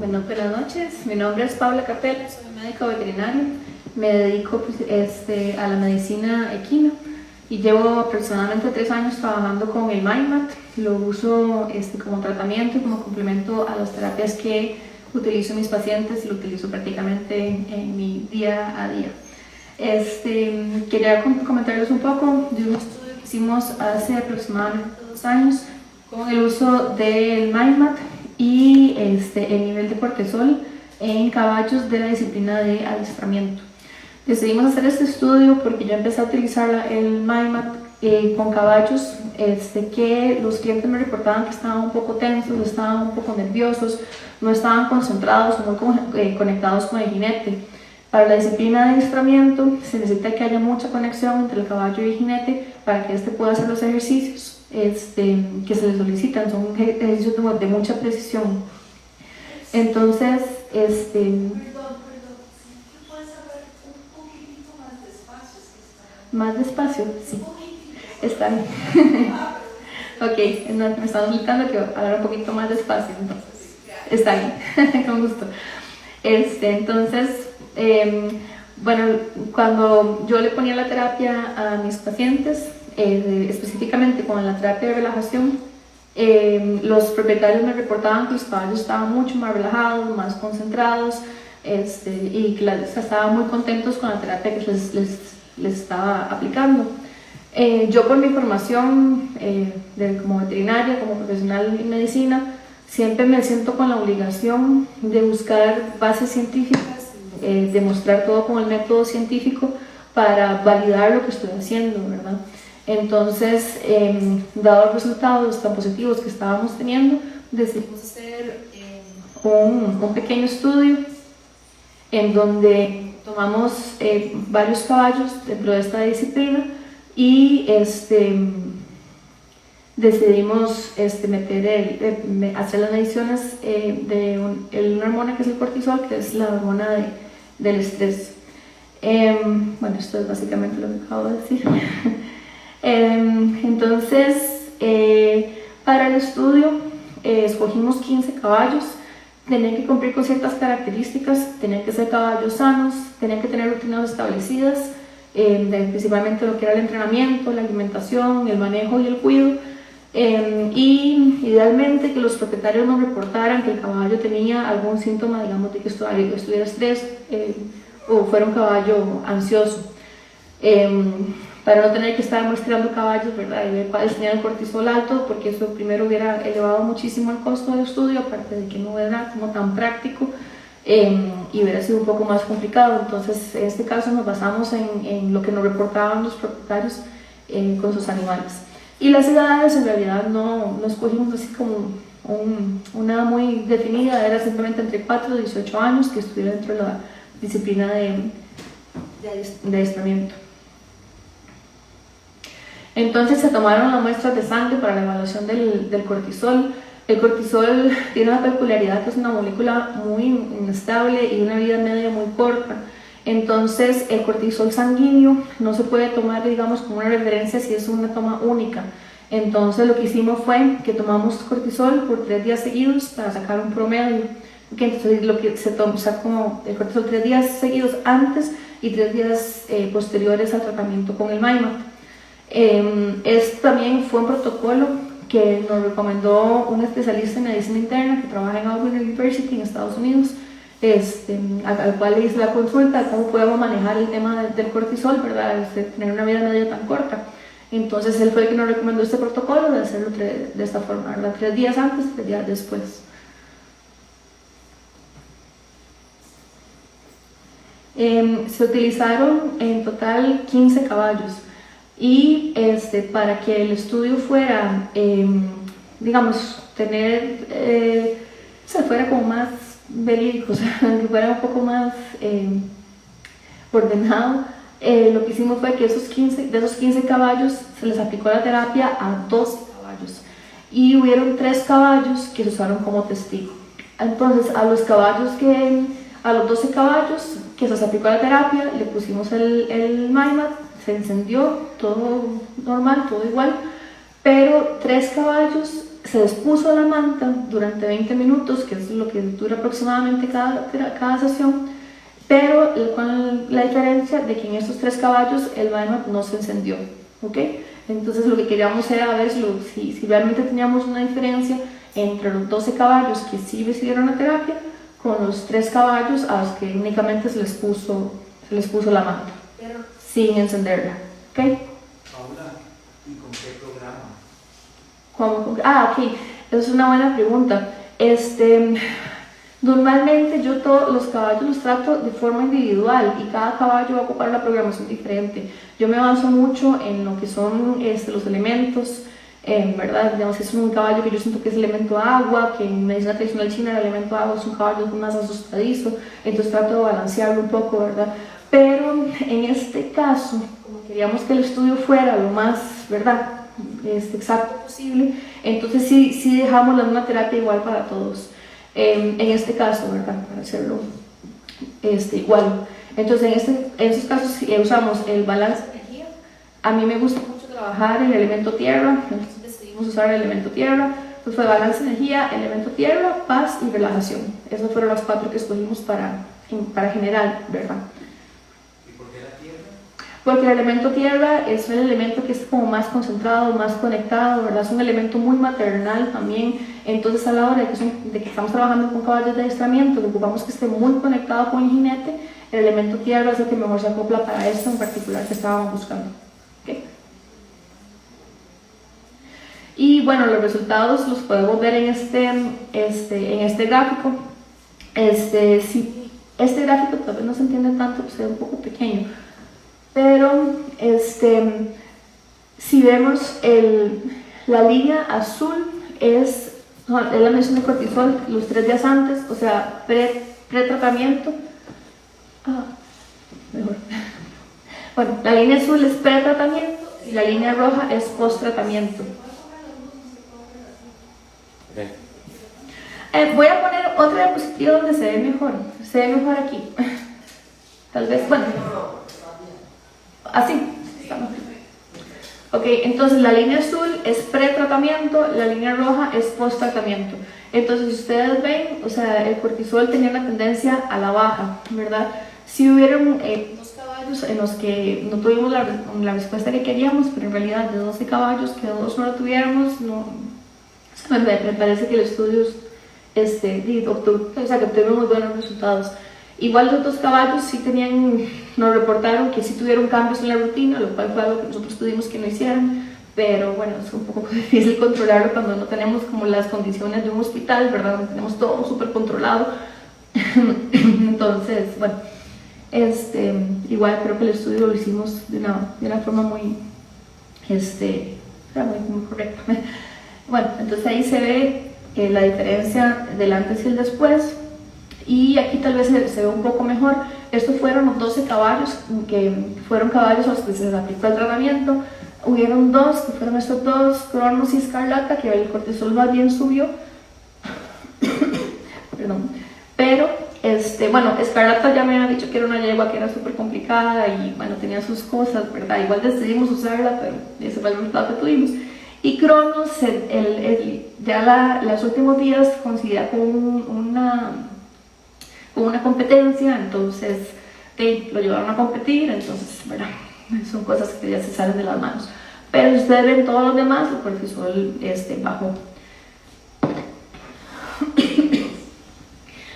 Bueno, buenas noches. Mi nombre es Paula Capella, soy médico veterinario. Me dedico a la medicina equina y llevo aproximadamente 3 años trabajando con el MindMat. Lo uso como tratamiento y como complemento a las terapias que utilizo en mis pacientes y lo utilizo prácticamente en mi día a día. Quería comentarles un poco de un estudio que hicimos hace aproximadamente 2 años con el uso del MindMat y el nivel de cortisol en caballos de la disciplina de adiestramiento. Decidimos hacer este estudio porque yo empecé a utilizar el MindMat con caballos que los clientes me reportaban que estaban un poco tensos, estaban un poco nerviosos, no estaban concentrados o no conectados con el jinete. Para la disciplina de adiestramiento se necesita que haya mucha conexión entre el caballo y el jinete para que éste pueda hacer los ejercicios que se le solicitan. Son ejercicios de mucha precisión. Entonces, Perdón, ¿sí puedes hablar un poquitito más despacio? más despacio, sí, Un poquitito. está bien. Ok, me están indicando que hablar un poquito más despacio, entonces está bien, con gusto. Entonces, bueno, cuando yo le ponía la terapia a mis pacientes, específicamente con la terapia de relajación, los propietarios me reportaban que los caballos estaban mucho más relajados, más concentrados, y que estaban muy contentos con la terapia que les estaba aplicando. Yo por mi formación como veterinaria, como profesional en medicina, siempre me siento con la obligación de buscar bases científicas, demostrar todo con el método científico para validar lo que estoy haciendo, ¿verdad? Entonces, dado los resultados tan positivos que estábamos teniendo, decidimos hacer un pequeño estudio en donde tomamos varios caballos dentro de esta disciplina y decidimos hacer las mediciones de una hormona que es el cortisol, que es la hormona del estrés. Bueno, esto es básicamente lo que acabo de decir. Entonces, para el estudio escogimos 15 caballos. Tenían que cumplir con ciertas características, tenían que ser caballos sanos, tenían que tener rutinas establecidas, principalmente lo que era el entrenamiento, la alimentación, el manejo y el cuidado. Y idealmente que los propietarios nos reportaran que el caballo tenía algún síntoma, digamos, de que estuviera estrés o fuera un caballo ansioso, para no tener que estar muestreando caballos, ¿verdad? Y ver cuáles tenían el cortisol alto, porque eso primero hubiera elevado muchísimo el costo del estudio, aparte de que no era como tan práctico y hubiera sido un poco más complicado. Entonces, en este caso nos basamos en lo que nos reportaban los propietarios con sus animales. Y las edades en realidad no escogimos así como una muy definida, era simplemente entre 4 y 18 años que estuviera dentro de la disciplina de adiestramiento. Entonces se tomaron las muestras de sangre para la evaluación del cortisol. El cortisol tiene una peculiaridad que es una molécula muy inestable y una vida media muy corta. Entonces el cortisol sanguíneo no se puede tomar, digamos, como una referencia si es una toma única. Entonces lo que hicimos fue que tomamos cortisol por 3 días seguidos para sacar un promedio. Entonces lo que se toma, como el cortisol 3 días seguidos antes y 3 días posteriores al tratamiento con el MindMat. Este también fue un protocolo que nos recomendó un especialista en medicina interna que trabaja en Auburn University en Estados Unidos, al cual le hice la consulta cómo podemos manejar el tema del cortisol, ¿verdad? Tener una vida media tan corta. Entonces él fue el que nos recomendó este protocolo de hacerlo de esta forma, ¿verdad? 3 días antes, 3 días después. Se utilizaron en total 15 caballos. Y para que el estudio fuera, digamos, fuera como más verídico, o sea, que fuera un poco más ordenado, lo que hicimos fue que de esos 15 caballos se les aplicó la terapia a 12 caballos y hubieron 3 caballos que se usaron como testigo. Entonces a los 12 caballos que se les aplicó la terapia le pusimos el MindMat. Se encendió, todo normal, todo igual, pero 3 caballos se les puso la manta durante 20 minutos, que es lo que dura aproximadamente cada sesión, pero con la diferencia de que en estos 3 caballos el Vinemark no se encendió, ¿ok? Entonces lo que queríamos era ver si realmente teníamos una diferencia entre los 12 caballos que sí recibieron la terapia con los 3 caballos a los que únicamente se les puso la manta, pero sin encenderla, ¿ok? Paula, ¿y con qué programa? Ok, esa es una buena pregunta. Normalmente yo todos los caballos los trato de forma individual y cada caballo va a ocupar una programación diferente. Yo me baso mucho en lo que son los elementos, ¿verdad? Digamos, si es un caballo que yo siento que es elemento agua, que en medicina tradicional china el elemento agua es un caballo más asustadizo, entonces trato de balancearlo un poco, ¿verdad? Pero en este caso, como queríamos que el estudio fuera lo más, ¿verdad?, exacto posible, entonces sí dejamos la misma terapia igual para todos. En este caso, ¿verdad?, para hacerlo igual. Entonces en estos casos usamos el balance de energía. A mí me gusta mucho trabajar el elemento tierra, entonces decidimos usar el elemento tierra. Entonces fue balance de energía, elemento tierra, paz y relajación. Esas fueron las 4 que escogimos para general, ¿verdad? ¿Y por qué la tierra? Porque el elemento tierra es el elemento que es como más concentrado, más conectado, ¿verdad? Es un elemento muy maternal también. Entonces a la hora de que estamos trabajando con caballos de adiestramiento, que ocupamos que esté muy conectado con el jinete, el elemento tierra es el que mejor se acopla para esto en particular que estábamos buscando. ¿Okay? Y bueno, los resultados los podemos ver en este gráfico. Este gráfico tal vez no se entiende tanto, pues es un poco pequeño. Pero si vemos la línea azul es la medición de cortisol los 3 días antes, o sea, pre-tratamiento. Mejor. Bueno, la línea azul es pre-tratamiento y la línea roja es post-tratamiento. Voy a poner otra diapositiva donde se ve mejor aquí. Tal vez, bueno. Así, estamos. Ok, entonces la línea azul es pre-tratamiento, la línea roja es post-tratamiento. Entonces, si ustedes ven, o sea, el cortisol tenía una tendencia a la baja, ¿verdad? Si hubieron 2 caballos en los que no tuvimos la respuesta que queríamos, pero en realidad de 12 caballos, que 2 no lo tuviéramos, no, o sea, me parece que el estudio que obtuvimos muy buenos resultados. Igual los 2 caballos sí nos reportaron que sí tuvieron cambios en la rutina, lo cual fue algo que nosotros tuvimos que no hicieran, pero bueno, es un poco difícil controlarlo cuando no tenemos como las condiciones de un hospital, ¿verdad? No tenemos todo súper controlado. Entonces, bueno, igual creo que el estudio lo hicimos de una forma muy correcta. Bueno, entonces ahí se ve la diferencia del antes y el después. Y aquí tal vez se ve un poco mejor. Estos fueron los 12 caballos que fueron caballos a los que se les aplicó el tratamiento. Hubieron 2 que fueron estos 2, Cronos y Escarlata, que el cortisol más bien subió. Perdón. Pero, bueno, Escarlata ya me había dicho que era una yegua que era súper complicada y bueno, tenía sus cosas, ¿verdad? Igual decidimos usarla, pero ese fue el resultado que tuvimos. Y Cronos, ya los últimos días considera como una competencia, entonces lo llevaron a competir, entonces, ¿verdad? Son cosas que ya se salen de las manos. Pero si ustedes ven todos los demás, el cortisol bajó.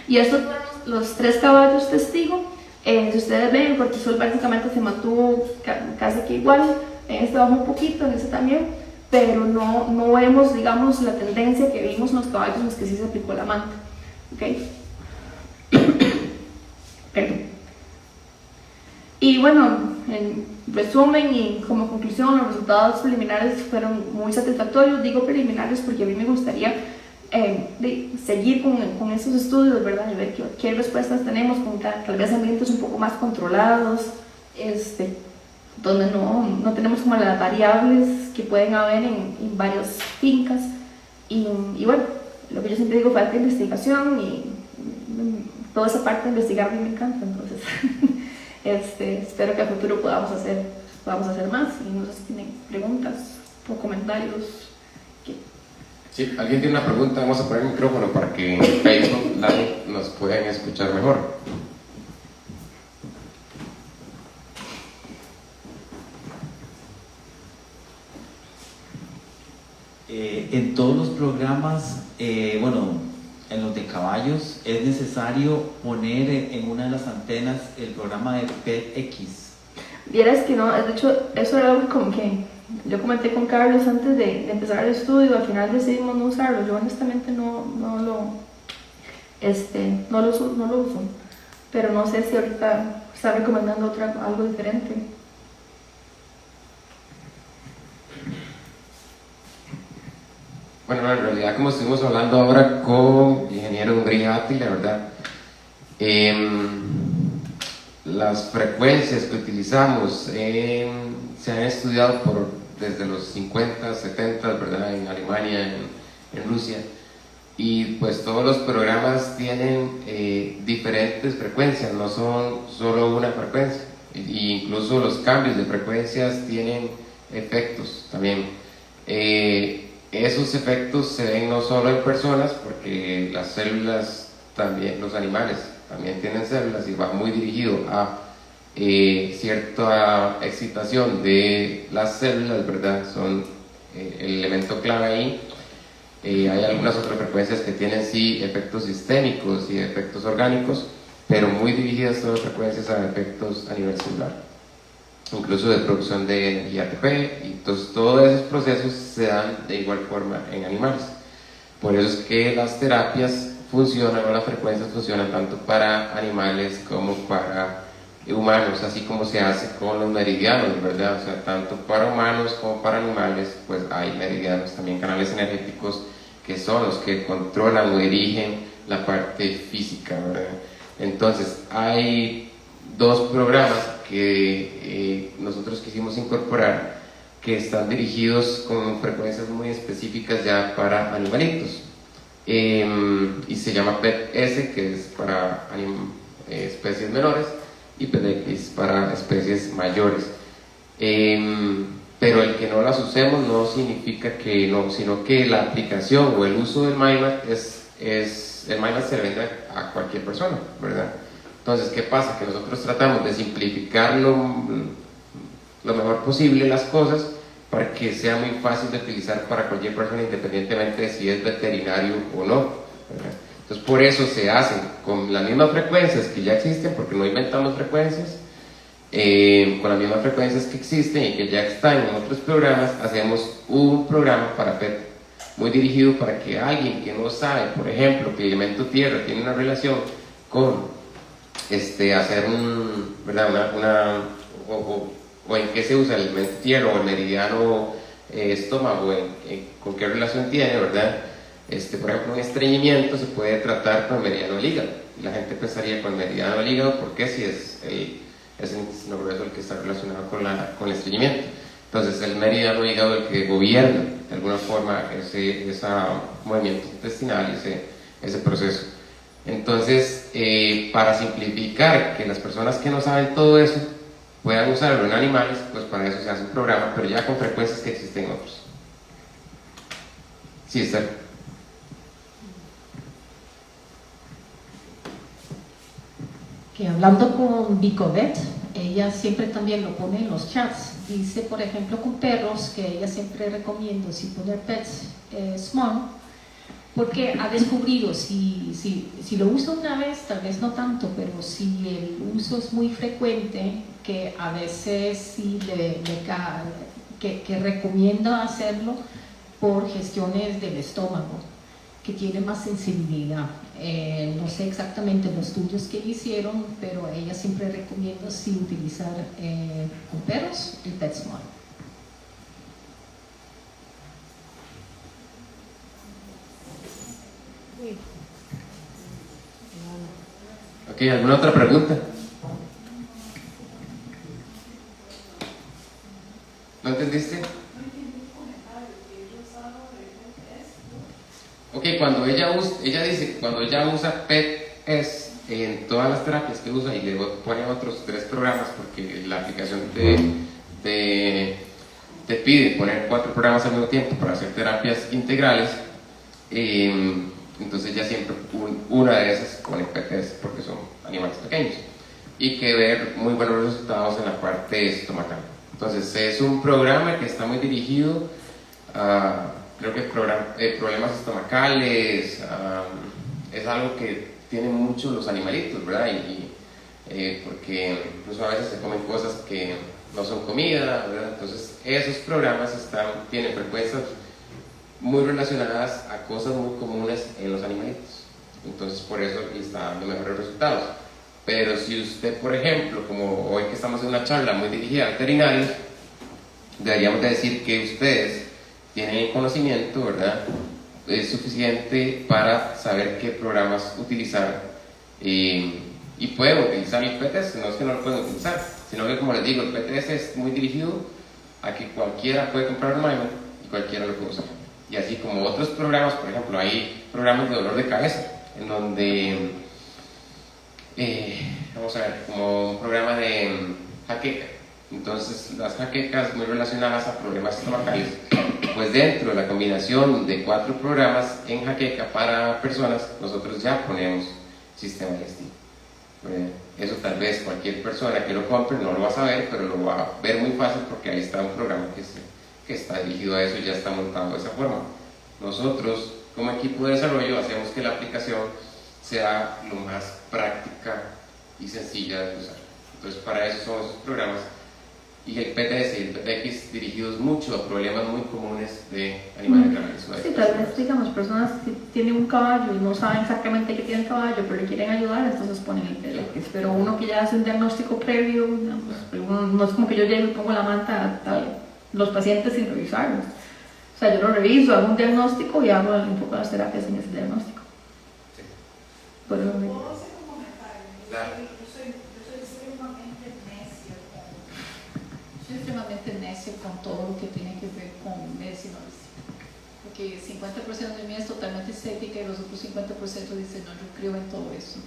Y estos fueron los 3 caballos testigo. Si ustedes ven, el cortisol prácticamente se mantuvo casi que igual. Bajó un poquito, en este también, pero no vemos, digamos, la tendencia que vimos en los caballos en los que sí se aplicó la manta. ¿Okay? Y bueno, en resumen y como conclusión, los resultados preliminares fueron muy satisfactorios. Digo preliminares porque a mí me gustaría seguir con esos estudios, ¿verdad? Y ver qué respuestas tenemos con tal vez ambientes un poco más controlados, donde no tenemos como las variables que pueden haber en varias fincas. Y bueno, lo que yo siempre digo, falta investigación y toda esa parte de investigar a mí me encanta, entonces espero que a futuro podamos hacer más. Y no sé si tienen preguntas o comentarios. Sí, alguien tiene una pregunta, vamos a poner el micrófono para que en Facebook Live nos puedan escuchar mejor. En todos los programas, bueno, en los de caballos, es necesario poner en una de las antenas el programa de PET-X. Vieras que no, de hecho, eso era algo como que yo comenté con Carlos antes de empezar el estudio, al final decidimos no usarlo. Yo honestamente no lo uso, pero no sé si ahorita está recomendando algo diferente. Bueno, en realidad, como estuvimos hablando ahora con ingeniero Umbriati, la verdad, las frecuencias que utilizamos se han estudiado desde los 50, 70, ¿verdad? En Alemania, en Rusia, y pues todos los programas tienen diferentes frecuencias, no son solo una frecuencia, e incluso los cambios de frecuencias tienen efectos también. Esos efectos se ven no solo en personas, porque las células también, los animales también tienen células y va muy dirigido a cierta excitación de las células, ¿verdad? Son el elemento clave ahí. Hay algunas otras frecuencias que tienen sí efectos sistémicos y efectos orgánicos, pero muy dirigidas todas las frecuencias a efectos a nivel celular, incluso de producción de energía ATP, y entonces todos esos procesos se dan de igual forma en animales. Por eso es que las terapias funcionan, o las frecuencias funcionan tanto para animales como para humanos, así como se hace con los meridianos, ¿verdad? O sea, tanto para humanos como para animales, pues hay meridianos, también canales energéticos, que son los que controlan o dirigen la parte física, ¿verdad? Entonces, hay dos programas que nosotros quisimos incorporar, que están dirigidos con frecuencias muy específicas ya para animalitos, y se llama PET-S, que es para especies menores, y PET-X para especies mayores. Pero el que no las usemos no significa que no, sino que la aplicación o el uso del MindMap el MindMap se le vende a cualquier persona, ¿verdad? Entonces, ¿qué pasa? Que nosotros tratamos de simplificar lo mejor posible las cosas para que sea muy fácil de utilizar para cualquier persona, independientemente de si es veterinario o no, ¿verdad? Entonces, por eso se hacen con las mismas frecuencias que ya existen, porque no inventamos frecuencias, con las mismas frecuencias que existen y que ya están en otros programas. Hacemos un programa para PET muy dirigido para que alguien que no sabe, por ejemplo, que el elemento tierra tiene una relación con hacer ¿verdad? O en qué se usa el elemento tierra o el meridiano estómago, con qué relación tiene, ¿verdad? Por ejemplo, un estreñimiento se puede tratar con el meridiano del hígado, y la gente pensaría con el meridiano del hígado, ¿por qué? Si es el intestino grueso el que está relacionado con el estreñimiento. Entonces, el meridiano hígado el que gobierna de alguna forma ese movimiento intestinal y ese proceso. Entonces, para simplificar que las personas que no saben todo eso puedan usarlo en animales, pues para eso se hace un programa, pero ya con frecuencias que existen en otros. Sí, está. Que hablando con Vicovet, ella siempre también lo pone en los chats. Dice, por ejemplo, con perros, que ella siempre recomienda si poner pets small, porque ha descubrido, si lo usa una vez, tal vez no tanto, pero si el uso es muy frecuente, que a veces sí que recomienda hacerlo por gestiones del estómago, que tiene más sensibilidad. No sé exactamente los estudios que hicieron, pero ella siempre recomienda sí utilizar con perros el PetSmart. Ok, ¿alguna otra pregunta? ¿No entendiste? Ok, cuando ella dice, cuando ella usa PET-S en todas las terapias que usa, y le pone otros 3 programas, porque la aplicación te pide poner 4 programas al mismo tiempo para hacer terapias integrales, Entonces ya siempre una de esas pone PTS porque son animales pequeños y que ver muy buenos resultados en la parte estomacal. Entonces es un programa que está muy dirigido a, creo que problemas estomacales, es algo que tienen mucho los animalitos, ¿verdad? Porque incluso a veces se comen cosas que no son comida, ¿verdad? Entonces esos programas tienen frecuencias muy relacionadas a cosas muy comunes en los animalitos. Entonces por eso está dando mejores resultados. Pero si usted, por ejemplo, como hoy que estamos en una charla muy dirigida a veterinarios, deberíamos de decir que ustedes tienen conocimiento, ¿verdad? Es suficiente para saber qué programas utilizar y pueden utilizar el PTS, no es que no lo pueden utilizar, sino que, como les digo, el PTS es muy dirigido a que cualquiera puede comprar un MyMed y cualquiera lo puede usar. Y así como otros programas, por ejemplo, hay programas de dolor de cabeza en donde vamos a ver, como un programa de jaqueca. Entonces las jaquecas muy relacionadas a problemas estomacales, pues dentro de la combinación de 4 programas en jaqueca para personas, nosotros ya ponemos sistema digestivo. Eso tal vez cualquier persona que lo compre no lo va a saber, pero lo va a ver muy fácil porque ahí está un programa que está dirigido a eso y ya está montado de esa forma. Nosotros como equipo de desarrollo hacemos que la aplicación sea lo más práctica y sencilla de usar. Entonces para eso son esos programas, y el PTS y el PTX dirigidos mucho a problemas muy comunes de animales grandes. Sí, tal vez, digamos, personas que tienen un caballo y no saben exactamente qué tiene el caballo, pero le quieren ayudar, entonces ponen el PTX. Pero uno que ya hace un diagnóstico previo, no es como que yo llego y pongo la manta a los pacientes sin revisarlos. O sea, yo lo reviso, hago un diagnóstico y hago un poco las terapias en ese diagnóstico. Sí. Por eso me... ¿Puedo hacer un comentario? Claro. Yo soy extremadamente necia con... Soy extremadamente necia con todo lo que tiene que ver con medicina holística. Porque 50% de mí es totalmente estética y los otros 50% dicen, no, yo creo en todo eso.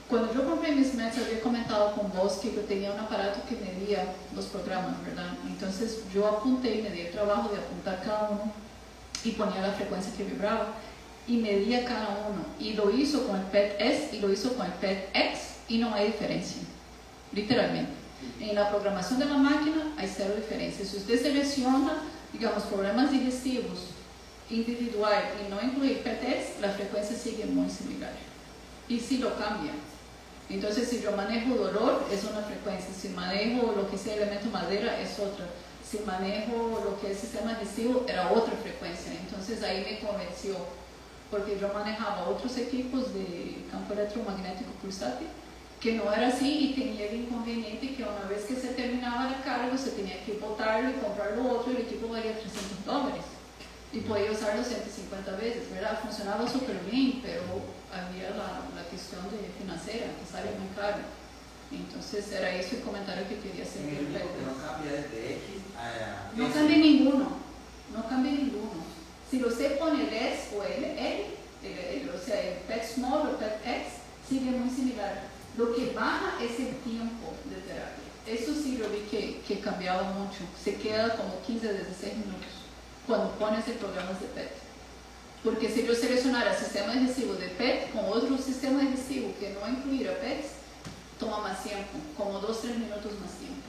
Cuando yo compré mis meds, había comentado con vos que yo tenía un aparato que medía los programas, ¿verdad? Entonces yo apunté y me di el trabajo de apuntar cada uno y ponía la frecuencia que vibraba y medía cada uno. Y lo hizo con el PET-S y lo hizo con el PET-X y no hay diferencia, literalmente. En la programación de la máquina hay cero diferencia. Si usted selecciona, digamos, problemas digestivos individual y no incluir PET-S, la frecuencia sigue muy similar. Y si lo cambia. Entonces, si yo manejo dolor, es una frecuencia. Si manejo lo que sea elemento madera, es otra. Si manejo lo que es sistema digestivo, era otra frecuencia. Entonces, ahí me convenció. Porque yo manejaba otros equipos de campo electromagnético pulsátil, que no era así y tenía el inconveniente que una vez que se terminaba la carga, se tenía que botarlo y comprar lo otro y el equipo valía $300. Y podía usarlo 150 veces, ¿verdad? Funcionaba súper bien, pero había la cuestión financiera, que sale muy caro. Entonces era eso el comentario que quería hacer. En el único que no cambia desde X a No S. cambia ninguno, no cambia ninguno. Si usted pone el S o el L, o sea, el PET small o PET X, sigue muy similar. Lo que baja es el tiempo de terapia. Eso sí lo vi que cambiaba mucho. Se queda como 15 a 16 minutos cuando pones el programa de PET. Porque si yo seleccionara sistema digestivo de PET con otro sistema digestivo que no incluyera PET, toma más tiempo, como 2-3 minutos más tiempo.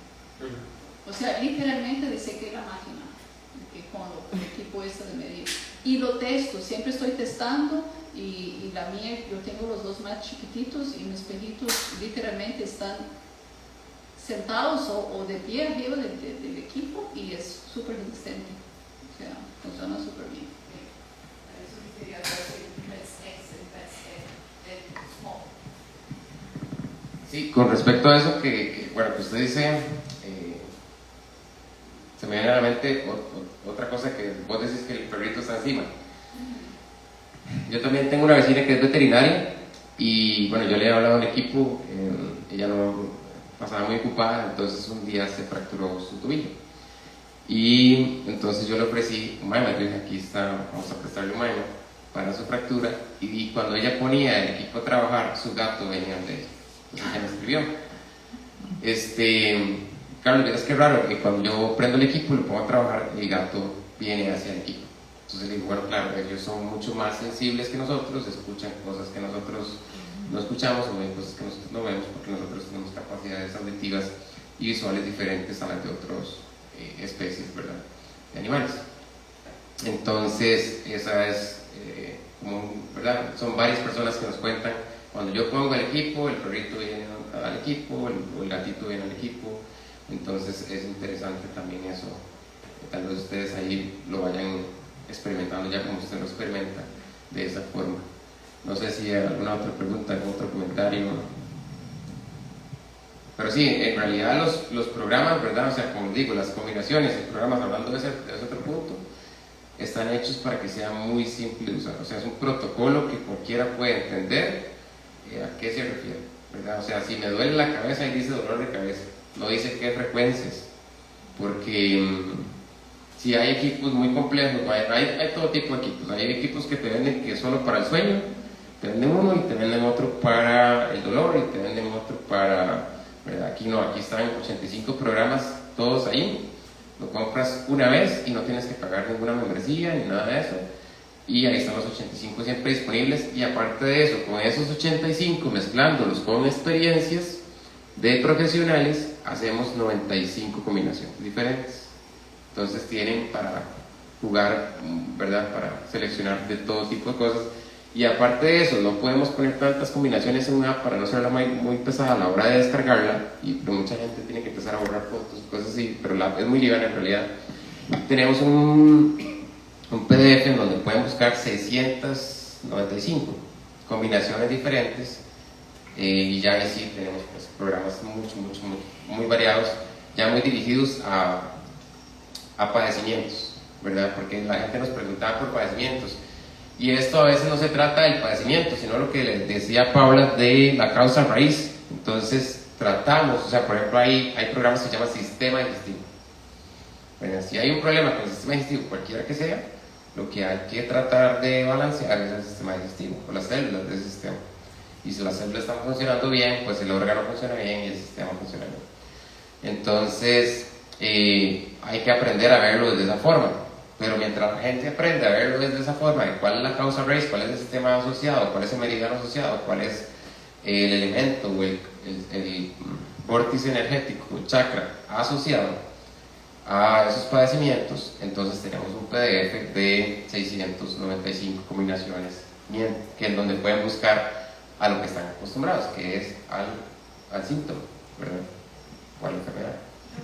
O sea, literalmente disequé la máquina con el equipo este de medir. Y lo testo, siempre estoy testando y la mía, yo tengo los dos más chiquititos y mis pellitos literalmente están sentados o de pie arriba del equipo y es súper resistente. O sea, funciona súper bien. Eso que quería decir, el PET-X, el small. Sí, con respecto a eso que usted dice, se me viene a la mente otra cosa que vos decís que el perrito está encima. Yo también tengo una vecina que es veterinaria y bueno, yo le he hablado al equipo, ella no pasaba muy ocupada, entonces un día se fracturó su tobillo. Y entonces yo le ofrecí un MyMed, le dije, aquí está, vamos a prestarle un MyMed para su fractura. Y cuando ella ponía el equipo a trabajar, su gato venía de ella. Entonces ella me escribió. Carlos, verás qué raro que cuando yo prendo el equipo y lo pongo a trabajar, el gato viene hacia el equipo. Entonces le digo, bueno, claro, ellos son mucho más sensibles que nosotros, escuchan cosas que nosotros no escuchamos o ven cosas que nosotros no vemos porque nosotros tenemos capacidades auditivas y visuales diferentes a las de otras especies, ¿verdad?, de animales. Entonces, esa es ¿verdad? Son varias personas que nos cuentan, cuando yo pongo el equipo, el perrito viene al equipo, el gatito viene al equipo. Entonces es interesante también eso, tal vez ustedes ahí lo vayan experimentando ya como usted lo experimenta, de esa forma. No sé si hay alguna otra pregunta, algún otro comentario. Pero sí, en realidad los programas, ¿verdad? O sea, como digo, las combinaciones y programas, hablando de ese otro punto, están hechos para que sea muy simple de usar. O sea, es un protocolo que cualquiera puede entender a qué se refiere, ¿verdad? O sea, si me duele la cabeza, ahí dice dolor de cabeza, no dice qué frecuencias, porque si hay equipos muy complejos, hay todo tipo de equipos. Hay equipos que te venden que es solo para el sueño, te venden uno y te venden otro para el dolor y te venden otro para, ¿verdad? Aquí no, aquí están 85 programas todos ahí, lo compras una vez y no tienes que pagar ninguna membresía ni nada de eso, y ahí están los 85 siempre disponibles. Y aparte de eso, con esos 85 mezclándolos con experiencias de profesionales, hacemos 95 combinaciones diferentes. Entonces tienen para jugar, ¿verdad?, para seleccionar de todo tipo de cosas. Y aparte de eso, no podemos poner tantas combinaciones en una app para no ser muy pesada a la hora de descargarla, y mucha gente tiene que empezar a borrar fotos y cosas así, pero la app es muy liviana en realidad. Tenemos un PDF en donde pueden buscar 695 combinaciones diferentes, y ya ahí sí tenemos pues, programas muy variados, ya muy dirigidos a padecimientos, ¿verdad? Porque la gente nos preguntaba por padecimientos, y esto a veces no se trata del padecimiento, sino lo que les decía Paula de la causa raíz. Entonces tratamos, o sea, por ejemplo, hay programas que se llaman sistema digestivo. Bueno, si hay un problema con el sistema digestivo, cualquiera que sea, lo que hay que tratar de balancear es el sistema digestivo, o las células del sistema. Y si las células están funcionando bien, pues el órgano funciona bien y el sistema funciona bien. Entonces, hay que aprender a verlo desde esa forma. Pero mientras la gente aprende a verlo desde esa forma, de cuál es la causa raíz, cuál es el sistema asociado, cuál es el meridiano asociado, cuál es el elemento o el vórtice energético, el chakra asociado a esos padecimientos, entonces tenemos un PDF de 695 combinaciones, que es donde pueden buscar a lo que están acostumbrados, que es al síntoma, ¿verdad?, o a la enfermedad.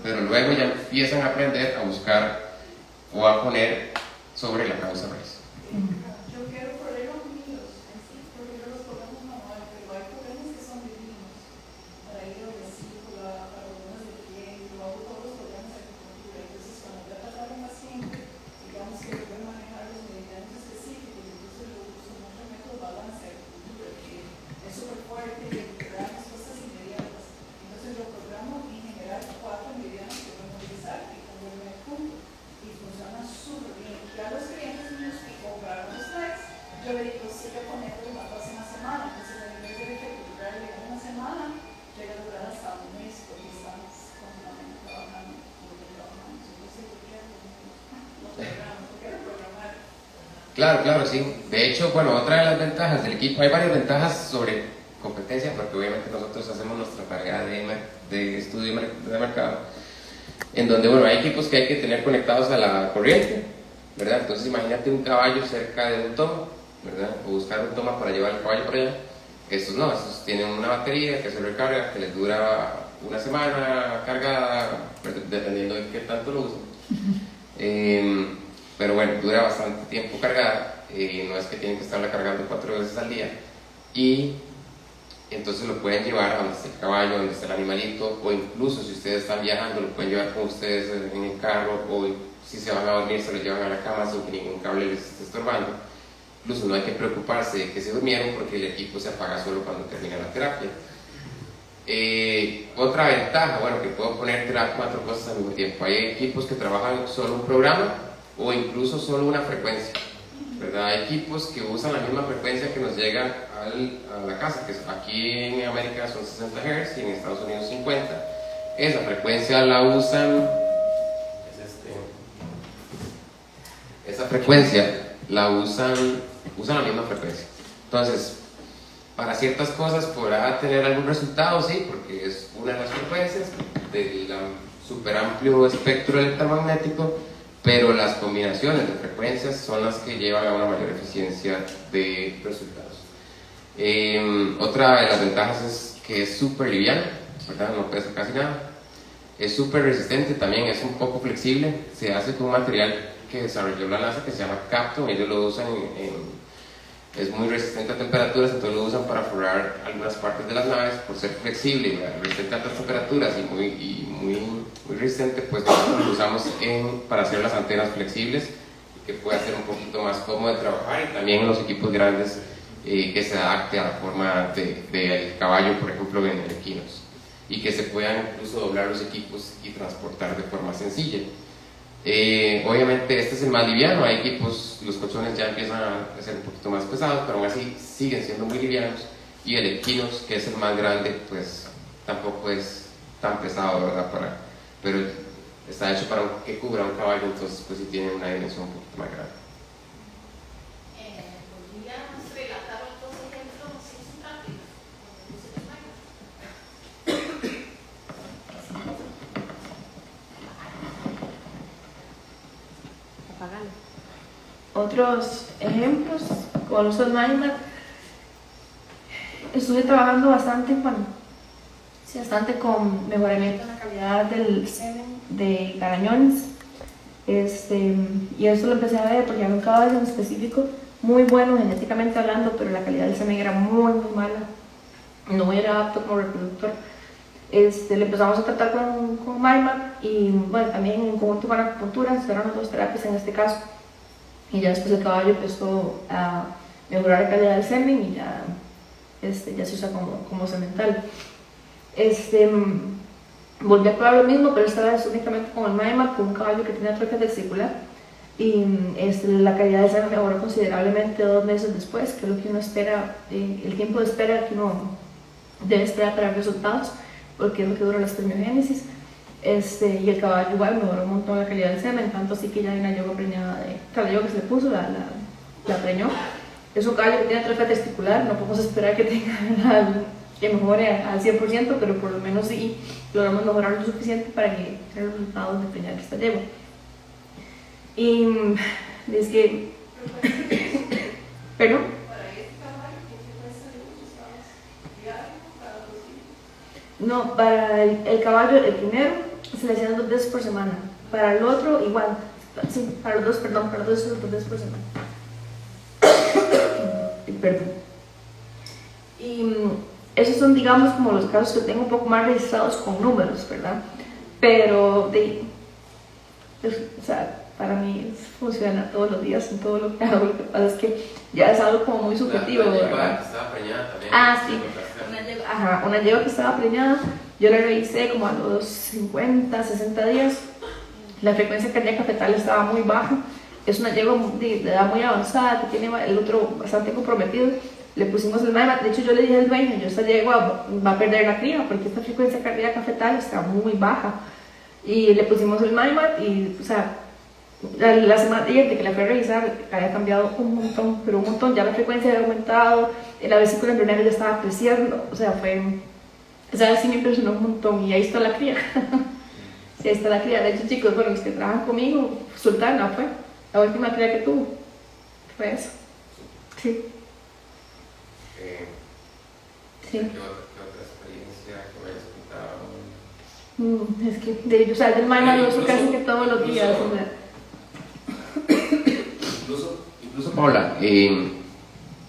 Pero luego ya empiezan a aprender a buscar o a poner sobre la causa raíz. Yo quiero poner los míos, así, porque yo los programas manuales, pero hay programas que son divinos, para ir a vesícula, para hormonas de piel, yo hago todos los programas de acupuntura. Entonces, cuando voy a tratar a un paciente, digamos que yo voy a manejar los medicamentos específicos, entonces yo uso mucho el método balance de acupuntura, que es súper fuerte y lograr las cosas inmediatas. Entonces, yo programo en general 4 medianos que voy a utilizar y pongo el punto. Y funciona súper bien. Ya los clientes míos que compraron los tracks, yo le digo, sigue poniendo la próxima semana. Entonces, a nivel de efectividad de una semana, llega a durar hasta un mes, porque estamos continuamente trabajando, porque trabajamos. Entonces, yo quiero programar. Claro, sí. De hecho, bueno, otra de las ventajas del equipo, hay varias ventajas sobre competencia, porque obviamente nosotros hacemos nuestra tarea de estudio de mercado, en donde, bueno, hay equipos que hay que tener conectados a la corriente, ¿verdad? Entonces imagínate un caballo cerca de un toma, ¿verdad? O buscar un toma para llevar el caballo para allá. Estos no, estos tienen una batería que se recarga, que les dura una semana cargada, dependiendo de qué tanto lo usen. Pero bueno, dura bastante tiempo cargada, no es que tienen que estarla cargando 4 veces al día, y entonces lo pueden llevar a donde esté el caballo, donde esté el animalito, o incluso si ustedes están viajando lo pueden llevar con ustedes en el carro, o si se van a dormir se lo llevan a la cama sin que ningún cable les esté estorbando. Incluso no hay que preocuparse de que se durmieron, porque el equipo se apaga solo cuando termina la terapia. Otra ventaja, bueno, que puedo poner 4 cosas al mismo tiempo. Hay equipos que trabajan solo un programa o incluso solo una frecuencia, ¿verdad? Hay equipos que usan la misma frecuencia que nos llega a la casa, que aquí en América son 60 Hz y en Estados Unidos 50. Esa frecuencia la usan, es esa frecuencia la usan la misma frecuencia. Entonces, para ciertas cosas podrá tener algún resultado, sí, porque es una de las frecuencias del super amplio espectro electromagnético, pero las combinaciones de frecuencias son las que llevan a una mayor eficiencia de resultados. Otra de las ventajas es que es súper liviano, ¿verdad? No pesa casi nada. Es súper resistente, también es un poco flexible. Se hace con un material que desarrolló la NASA que se llama Kapton. Ellos lo usan es muy resistente a temperaturas, entonces lo usan para forrar algunas partes de las naves. Por ser flexible, resistente a altas temperaturas y muy resistente, pues nosotros lo usamos para hacer las antenas flexibles, que puede ser un poquito más cómodo de trabajar, y también en los equipos grandes que se adapte a la forma del caballo, por ejemplo en el Equinox, y que se puedan incluso doblar los equipos y transportar de forma sencilla. Obviamente este es el más liviano. Hay equipos, los colchones ya empiezan a ser un poquito más pesados, pero aún así siguen siendo muy livianos, y el Equinox, que es el más grande, pues tampoco es tan pesado, ¿verdad? Pero está hecho para que cubra un caballo, entonces pues sí tiene una dimensión un poquito más grande. ¿Podrías relatar otros ejemplos sin práctica? Otros ejemplos con el uso del MindMap. Estuve trabajando bastante con mejoramiento en la calidad del semen de garañones, y eso lo empecé a ver porque había un caballo en específico muy bueno genéticamente hablando, pero la calidad del semen era muy mala, no era apto como reproductor. Le empezamos a tratar con MindMap, y bueno, también en conjunto con acupuntura. Fueron las dos terapias en este caso, y ya después el caballo empezó a mejorar la calidad del semen, y ya se usa como semental. Volví a probar lo mismo, pero esta vez únicamente con el MindMap, con un caballo que tiene atrofia testicular, y la calidad del semen mejoró considerablemente 2 meses después, que es lo que uno espera, el tiempo de espera que uno debe esperar para ver resultados, porque es lo que dura la espermiogénesis. Y el caballo igual mejoró un montón la calidad del semen, tanto así que ya hay una yegua preñada la yegua que se le puso, la preñó. Es un caballo que tiene atrofia testicular, no podemos esperar que que mejore al 100%, pero por lo menos sí logramos mejorar lo suficiente para que tenga los resultados de preñar esta yegua. Y es que ¿perdón? No, para el caballo, el primero se le hacían 2 veces por semana. Para el otro, igual. Sí, para los dos, perdón, para los dos 2 veces por semana. Perdón. Y esos son, digamos, como los casos que tengo un poco más registrados con números, ¿verdad? Pero, o sea, para mí funciona todos los días en todo lo que hago. Lo que pasa es que ya es algo como muy subjetivo, la ¿verdad? que estaba preñada también. Sí. Una yegua que estaba preñada, yo la revisé como a los 50, 60 días. La frecuencia cardíaca fetal estaba muy baja. Es una yegua de edad muy avanzada, que tiene el otro bastante comprometido. Le pusimos el MindMap. De hecho, yo le dije al dueño, esta yegua va a perder la cría porque esta frecuencia cardíaca fetal está muy baja. Y le pusimos el MindMap, y, o sea, la semana siguiente que la fui a revisar, había cambiado un montón, pero un montón. Ya la frecuencia había aumentado, la vesícula embrionaria ya estaba creciendo, o sea, sí me impresionó un montón. Y ahí está la cría. Sí, ahí está la cría. De hecho, chicos, bueno, los que trabajan conmigo, Sultana fue la última cría que tuvo. Fue eso. Sí. Sí. ¿Qué otra experiencia que me hayas contado? Es que, o sea, del MindMap lo uso casi que todos los días. O sea. Incluso Paula,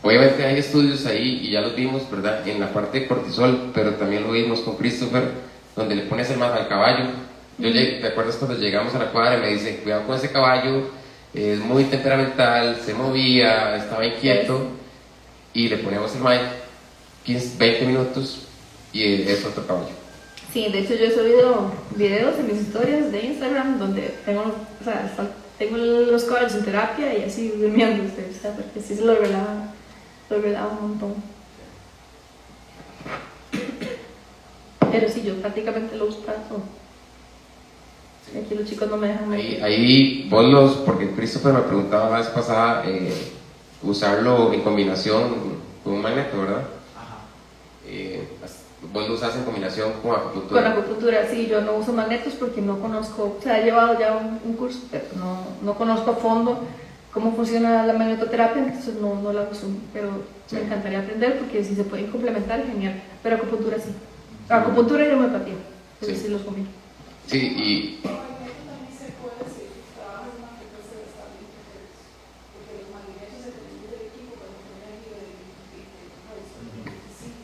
obviamente hay estudios ahí y ya los vimos, ¿verdad? En la parte de cortisol, pero también lo vimos con Christopher, donde le pones el mapa al caballo. ¿Te acuerdas cuando llegamos a la cuadra y me dice, cuidado con ese caballo, es muy temperamental, se movía, estaba inquieto, y le ponemos el mic 20 minutos y es otro caballo? Sí, de hecho yo he subido videos en mis historias de Instagram donde tengo los caballos en terapia y así durmiéndose, o sea, porque sí se lo relaba un montón. Pero sí, yo prácticamente lo uso para todo. Aquí los chicos no me dejan meter. Ahí porque Christopher me preguntaba la vez pasada, usarlo en combinación con un magneto, ¿verdad? Ajá. Vos lo usas en combinación con Con acupuntura. acupuntura, sí, yo no uso magnetos porque no conozco, o sea, he llevado ya un curso, pero no conozco a fondo cómo funciona la magnetoterapia, entonces no la uso, pero Sí. me encantaría aprender porque si se pueden complementar, genial, pero acupuntura sí. Acupuntura y homeopatía, eso Sí. sí los combino. Sí, y Con magneto también se puede si trabajas en una frecuencia de hasta 20 Hz, porque los magnetos dependiendo del equipo pueden tener energía de 20 Hz, 25,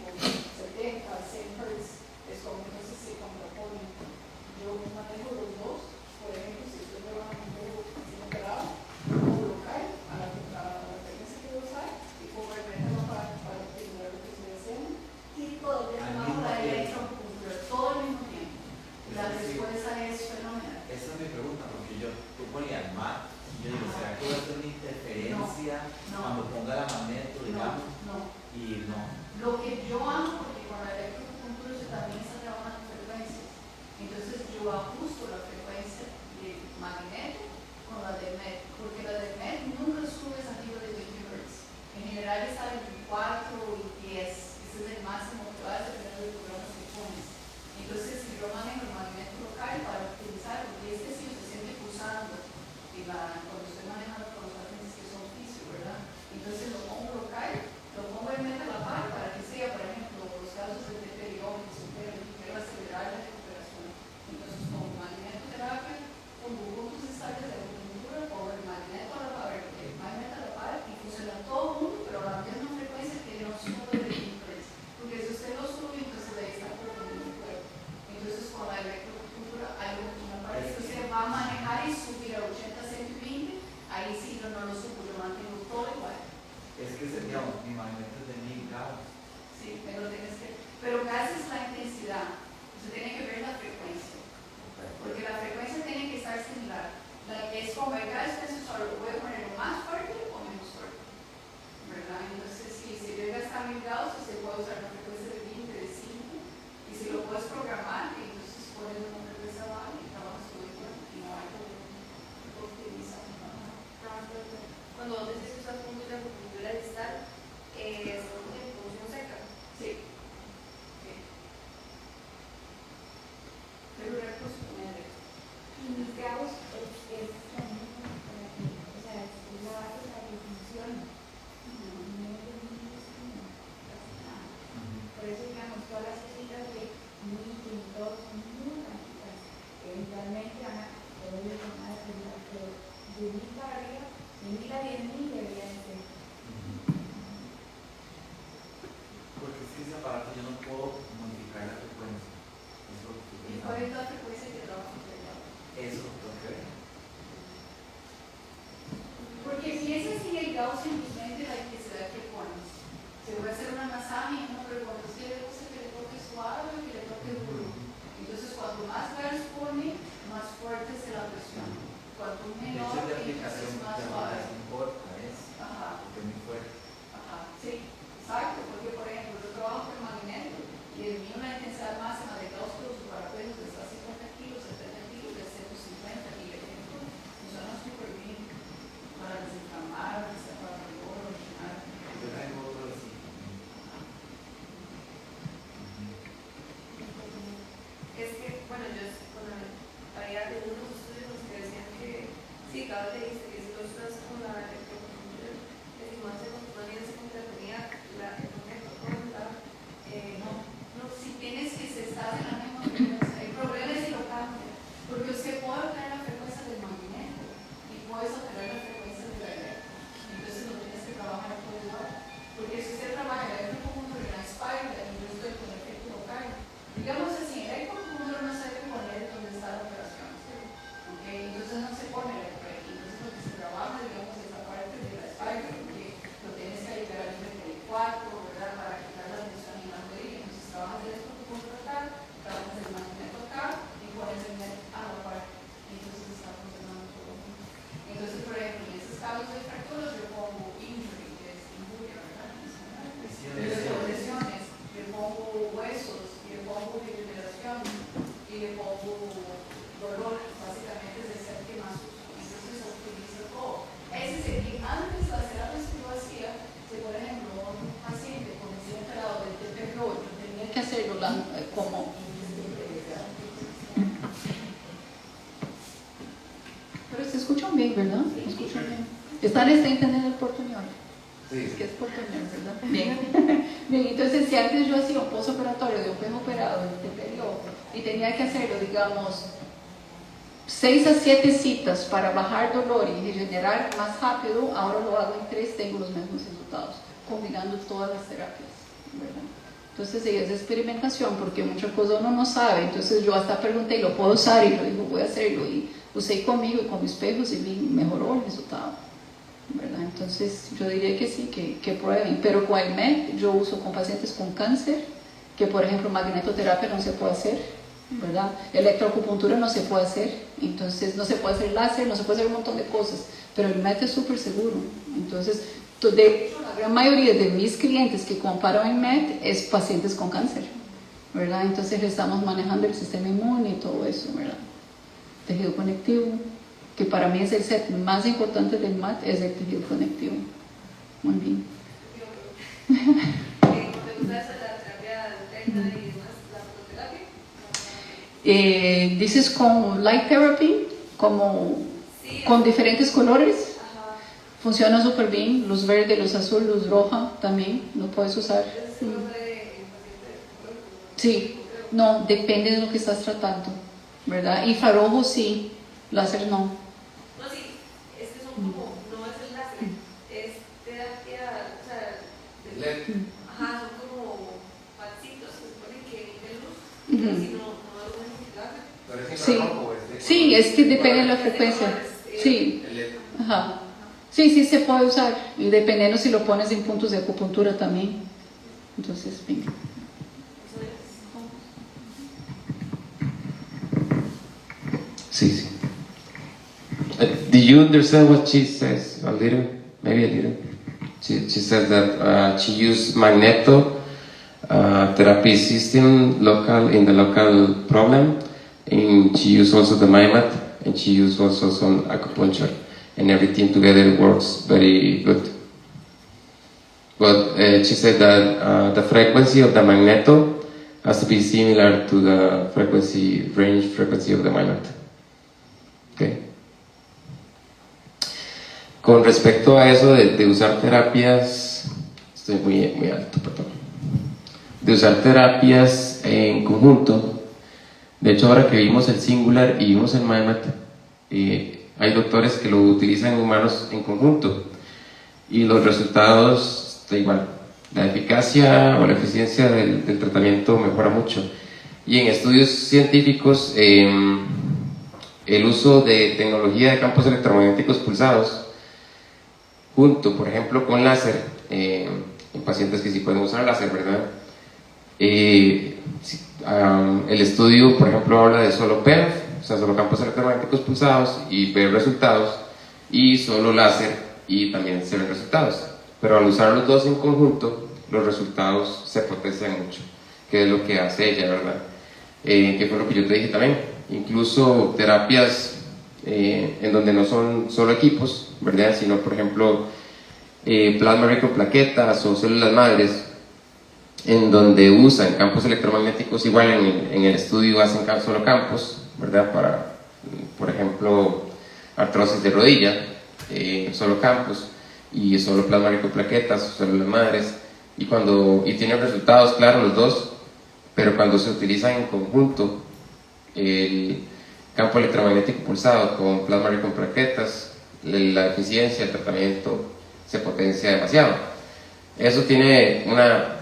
70, 100 Hz, es como entonces se contraponen. Yo manejo los dos, por ejemplo, si usted me va a poner así operado, puedo colocar a la frecuencia que yo usar y puedo meterlo para estimular lo que estoy haciendo y todavía Al trabajo mismo la tiempo. electroacupuntura todo al mismo tiempo. La respuesta es fenomenal. Esa es mi pregunta, porque tú ponías MAT, y yo digo, ¿será que va a ser una interferencia No. cuando ponga la magneto, digamos? No. Y no. Lo que yo hago, porque con la electroacupuntura yo también está trabajando frecuencias, entonces yo ajusto la frecuencia del magneto con la del MED, porque la del MED nunca sube arriba de 20 Hz. En general está entre 4 y 10, ese es el máximo que va a depender del programa que pones. Entonces, si yo manejo el magneto local para utilizar, porque este sí se siente pulsando cuando estoy manejando con los pacientes que son físicos, ¿verdad? Entonces lo pongo local, lo pongo en mente a la par para que sea, por ejemplo, los casos de deterioro que superan, que quiero acelerar la recuperación. Entonces, con magnetoterapia, con puntos estables de acupuntura, pongo el magneto a la par, el magneto a la par y funciona todo mundo, pero a la misma frecuencia que no sube de 20 Hz. Porque si usted lo sube, entonces de ahí está confundiendo el cuerpo. Entonces, con la electroacupuntura hay una parte que usted va a manejar y subir a 80, 120, ahí sí yo no lo subo, yo mantengo todo igual. Es que digamos, mi magneto es de 1000 grados. Sí, pero tienes que, pero casi es la intensidad. Usted tiene que ver la frecuencia, porque la frecuencia tiene que estar similar. Es como el gas, entonces solo lo puede poner más fuerte o menos fuerte, ¿verdad? Entonces, si llega hasta 1000 grados, usted puede usar una frecuencia de 20, de 5, y si lo puedes programar, entonces pones una frecuencia baja y trabajas todo el tiempo y no hay problema. Lo optimizas. Cuando vos decís que usas puntos de acupuntura distal, son de punción seca. Sí. Sí. Pero reposicionar. Mis grados es la misma para que, o sea, es la base para que funcione. No es lo mismo, casi nada. Por eso, digamos, todas las cositas de meeting, todos son muy bajitas. Eventualmente van a poder tomar el celular, pero de 1000 para arriba, de 1000 a 10.000 debería de ser. Porque es que ese aparato yo no puedo modificar la frecuencia. Eso es lo que ¿Y cuál es la frecuencia que trabajas? Eso, ok. Porque piensas en el grado simplemente la intensidad que pones. Se puede hacer una masaje y uno pregunta, ¿usted le gusta que le toque suave o que le toque duro? Entonces, cuando más gas pone, más fuerte es la presión. Cuanto De menor, hecho, de entonces aplicación es más de suave. no importa, es Ajá, porque es muy fuerte. ajá, sí, exacto. Porque, por ejemplo, yo trabajo con magneto y el mío la intensidad máxima de dos parapesos de hasta 50 kilos, 70 kilos, de 150 y el ejemplo funciona súper bien para desinflamar, para el dolor original. Yo tengo otro así. Es que, bueno, yo cuando había tenido unos estudios que decían que, sí, cada vez dijiste que si lo usas con la electroacupuntura, que si más se contraponía el magneto con la, No, si tienes que se está en la misma frecuencia, el problema es si lo cambia, porque usted puede alterar la frecuencia del magneto y puedes alterar la frecuencia de la electro, entonces no tienes que trabajar todo igual, porque si usted trabaja el electroacupuntura en la espalda y yo estoy con el efecto local, digamos así, el electroacupuntura no se debe poner donde está la operación, ¿sí? Okay, entonces no se pone el efecto, entonces lo que que hacerlo como... Pero se escuchan bien, ¿verdad? ¿Se escuchan bien? ¿Está entendiendo el portuñol? Sí. Es que es portuñol, ¿verdad? Bien. Bien, entonces si antes yo hacía un postoperatorio de un pez operado en este periodo y tenía que hacerlo, digamos, 6 a 7 citas para bajar dolor y regenerar más rápido, ahora lo hago en 3, tengo los mismos resultados, combinando todas las terapias, ¿verdad? Entonces es experimentación, porque muchas cosas uno no sabe. Entonces yo hasta pregunté, ¿lo puedo usar? Y lo digo, voy a hacerlo, y usé conmigo y con mis espejos y mejoró el resultado, ¿verdad? Entonces yo diría que sí, que prueben. Pero con el MET yo uso con pacientes con cáncer, que por ejemplo magnetoterapia no se puede hacer, ¿verdad? Electroacupuntura no se puede hacer, entonces no se puede hacer láser, no se puede hacer un montón de cosas, pero el MET es súper seguro. Entonces, de hecho, la gran mayoría de mis clientes que comparo el MET es pacientes con cáncer, ¿verdad? Entonces le estamos manejando el sistema inmune y todo eso, ¿verdad? Tejido conectivo, que para mí es el set más importante del MAT, es el tejido conectivo. Muy bien. ¿Te gusta esa la terapia alterna y demás, la fototerapia? Dices con light therapy, como Sí, con diferentes colores. ajá. Funciona súper bien, luz verde, luz azul, luz roja también, lo puedes usar. Eso no puede en pacientes. Sí, no, depende de lo que estás tratando, ¿verdad? Infrarrojo sí, láser no. No, sí, es que son como, no es el láser, es terapia, o sea, ajá, son como pancitos, se supone que emiten luz, pero si no es láser. Pero es Sí. infrarrojo, Sí, es que depende de la frecuencia. Sí, ajá. Sí, sí se puede usar, y dependiendo si lo pones en puntos de acupuntura también. Entonces, venga. Sí, sí. Do you understand what she says? A little, maybe a little. She says that she used magneto therapy system in the local problem, and she used also the MyMat, and she used also some acupuncture, and everything together works very good. But she said that the frequency of the magneto has to be similar to the range frequency of the MyMat. Okay. Con respecto a eso de usar terapias, estoy muy alto, perdón. De usar terapias en conjunto. De hecho, ahora que vimos el Singular y vimos el MyMat, hay doctores que lo utilizan en humanos en conjunto y los resultados está igual. La eficacia o la eficiencia del tratamiento mejora mucho. Y en estudios científicos, el uso de tecnología de campos electromagnéticos pulsados junto, por ejemplo, con láser, en pacientes que sí pueden usar láser, ¿verdad? El estudio, por ejemplo, habla de solo PERF, o sea, solo campos electromagnéticos pulsados y ver resultados, y solo láser y también se ven resultados. Pero al usar los dos en conjunto, los resultados se potencian mucho, que es lo que hace ella, ¿verdad? Que fue lo que yo te dije también. Incluso terapias en donde no son solo equipos, ¿verdad? Sino, por ejemplo, plasma rico en plaquetas o células madres, en donde usan campos electromagnéticos, igual en el estudio hacen solo campos, ¿verdad? Para, por ejemplo, artrosis de rodilla, solo campos, y solo plasma rico en plaquetas o células madres, y tienen resultados, claro, los dos, pero cuando se utilizan en conjunto, el campo electromagnético pulsado con plasma rico en plaquetas, la eficiencia del tratamiento se potencia demasiado. Eso tiene una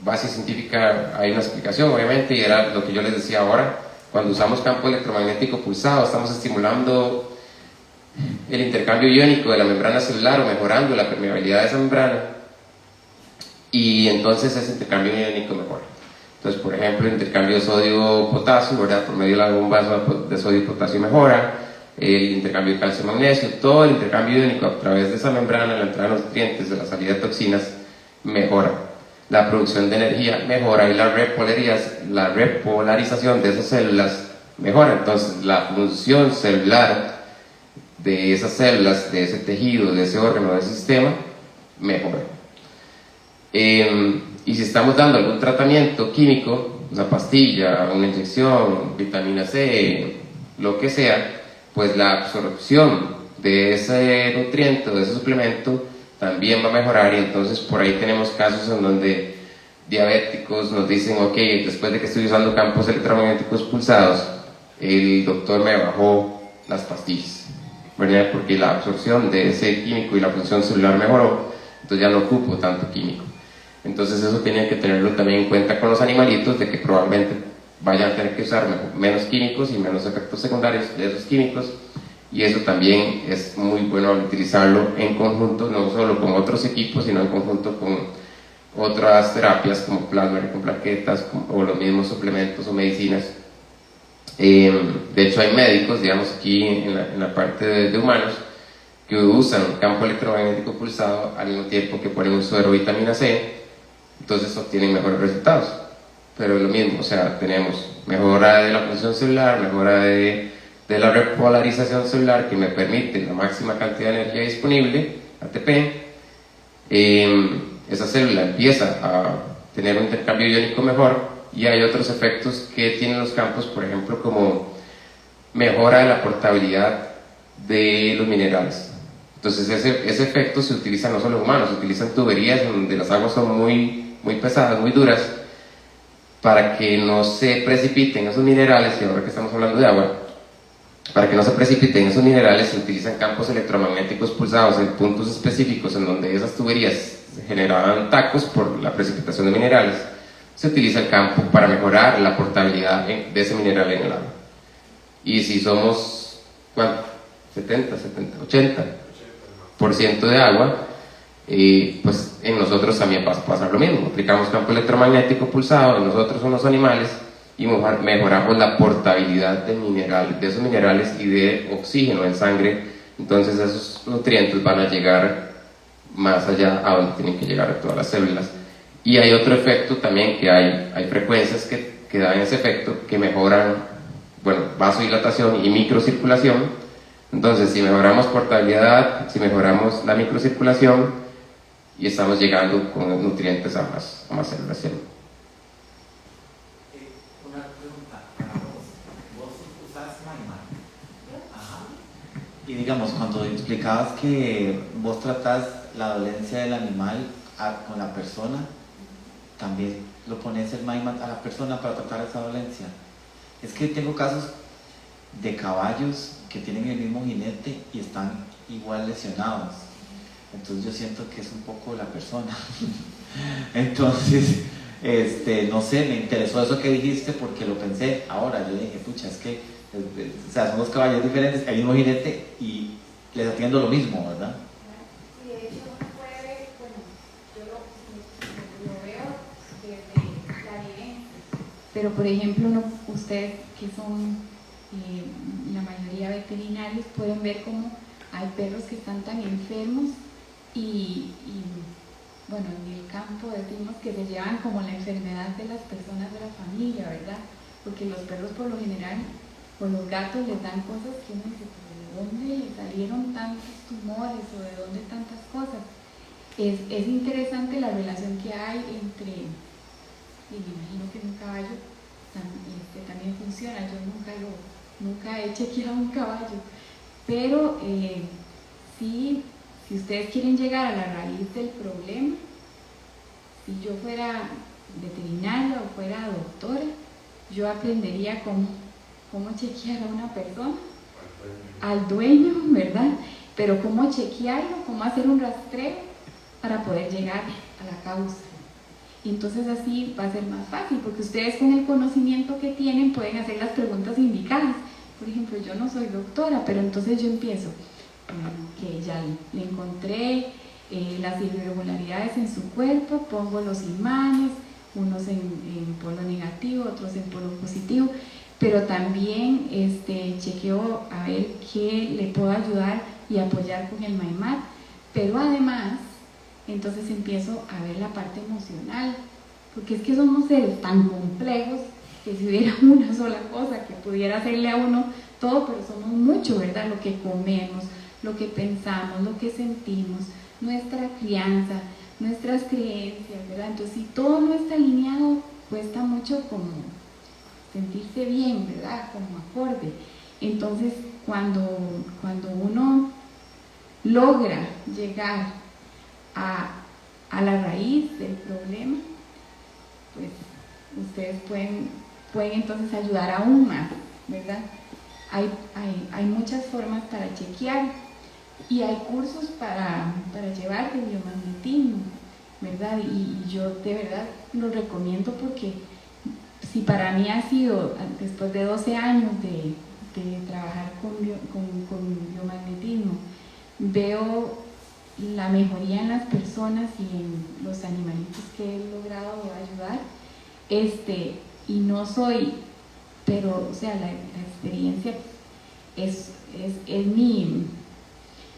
base científica, hay una explicación obviamente, y era lo que yo les decía ahora. Cuando usamos campo electromagnético pulsado estamos estimulando el intercambio iónico de la membrana celular o mejorando la permeabilidad de esa membrana, y entonces ese intercambio iónico mejora. Entonces, por ejemplo, el intercambio de sodio-potasio, ¿verdad? Por medio de la bomba de sodio-potasio mejora, el intercambio de calcio-magnesio, todo el intercambio iónico a través de esa membrana, la entrada de los nutrientes, de la salida de toxinas, mejora. La producción de energía mejora y la repolarización de esas células mejora. Entonces, la función celular de esas células, de ese tejido, de ese órgano, de ese sistema, mejora. Y si estamos dando algún tratamiento químico, una pastilla, una inyección, vitamina C, lo que sea, pues la absorción de ese nutriente, de ese suplemento, también va a mejorar. Y entonces por ahí tenemos casos en donde diabéticos nos dicen, ok, después de que estoy usando campos electromagnéticos pulsados, el doctor me bajó las pastillas, ¿verdad? Porque la absorción de ese químico y la función celular mejoró, entonces ya no ocupo tanto químico. Entonces eso tienen que tenerlo también en cuenta con los animalitos, de que probablemente vayan a tener que usar menos químicos y menos efectos secundarios de esos químicos, y eso también es muy bueno utilizarlo en conjunto, no solo con otros equipos, sino en conjunto con otras terapias como plasma con plaquetas o los mismos suplementos o medicinas. De hecho hay médicos, digamos aquí en la parte de humanos, que usan campo electromagnético pulsado al mismo tiempo que ponen un suero de vitamina C, entonces obtienen mejores resultados. Pero es lo mismo, o sea, tenemos mejora de la función celular, mejora de la repolarización celular, que me permite la máxima cantidad de energía disponible, ATP. Esa célula empieza a tener un intercambio iónico mejor, y hay otros efectos que tienen los campos, por ejemplo, como mejora de la portabilidad de los minerales. Entonces ese efecto se utiliza no solo en humanos, se utiliza en tuberías donde las aguas son muy pesadas, muy duras, para que no se precipiten esos minerales. Y ahora que estamos hablando de agua, para que no se precipiten esos minerales, se utilizan campos electromagnéticos pulsados en puntos específicos en donde esas tuberías generaban tacos por la precipitación de minerales. Se utiliza el campo para mejorar la portabilidad de ese mineral en el agua. Y si somos, ¿cuánto? 80% de agua, pues en nosotros también va a pasar lo mismo. Aplicamos campo electromagnético pulsado en nosotros o en los animales, y mejoramos la portabilidad de esos minerales y de oxígeno en sangre. Entonces esos nutrientes van a llegar más allá a donde tienen que llegar a todas las células. Y hay otro efecto también, que hay frecuencias que dan ese efecto, que mejoran, bueno, vasodilatación y microcirculación. Entonces, si mejoramos portabilidad, si mejoramos la microcirculación, y estamos llegando con los nutrientes a más células. Una pregunta para vos. ¿Vos usás MyMat? Ajá. Y digamos, cuando explicabas que vos tratás la dolencia del animal con la persona, también lo pones el MyMat a la persona para tratar esa dolencia. Es que tengo casos de caballos que tienen el mismo jinete y están igual lesionados. Entonces yo siento que es un poco la persona. Entonces, no sé, me interesó eso que dijiste porque lo pensé ahora. Yo dije, pucha, es que o sea, son dos caballos diferentes, el mismo jinete, y les atiendo lo mismo, ¿verdad? Y de hecho uno puede ver, bueno, yo lo veo desde la vivencia. Pero por ejemplo, ustedes que son la mayoría veterinarios pueden ver cómo hay perros que están tan enfermos y bueno, en el campo decimos que se llevan como la enfermedad de las personas de la familia, ¿verdad? Porque los perros por lo general, o los gatos, les dan cosas que uno dice, ¿pero de dónde salieron tantos tumores o de dónde tantas cosas? Es interesante la relación que hay entre, y me imagino que en un caballo también funciona. Yo nunca he chequeado un caballo, pero sí, si ustedes quieren llegar a la raíz del problema, si yo fuera veterinaria o fuera doctora, yo aprendería cómo chequear a una persona, al dueño, ¿verdad? Pero cómo chequearlo, cómo hacer un rastreo para poder llegar a la causa. Y entonces así va a ser más fácil, porque ustedes con el conocimiento que tienen pueden hacer las preguntas indicadas. Por ejemplo, yo no soy doctora, pero entonces yo empiezo, que ya le encontré las irregularidades en su cuerpo, pongo los imanes, unos en polo negativo, otros en polo positivo, pero también chequeo a ver qué le puedo ayudar y apoyar con el MyMat, pero además entonces empiezo a ver la parte emocional, porque es que somos seres tan complejos que si hubiera una sola cosa que pudiera hacerle a uno todo, pero somos mucho, ¿verdad? Lo que comemos, lo que pensamos, lo que sentimos, nuestra crianza, nuestras creencias, ¿verdad? Entonces, si todo no está alineado, cuesta mucho como sentirse bien, ¿verdad? Como acorde. Entonces, cuando uno logra llegar a la raíz del problema, pues ustedes pueden entonces ayudar aún más, ¿verdad? Hay muchas formas para chequear y hay cursos para llevar de biomagnetismo, ¿verdad? Y yo de verdad lo recomiendo porque si para mí ha sido, después de 12 años de trabajar con biomagnetismo, veo la mejoría en las personas y en los animalitos que he logrado ayudar, y no soy, pero o sea, la experiencia es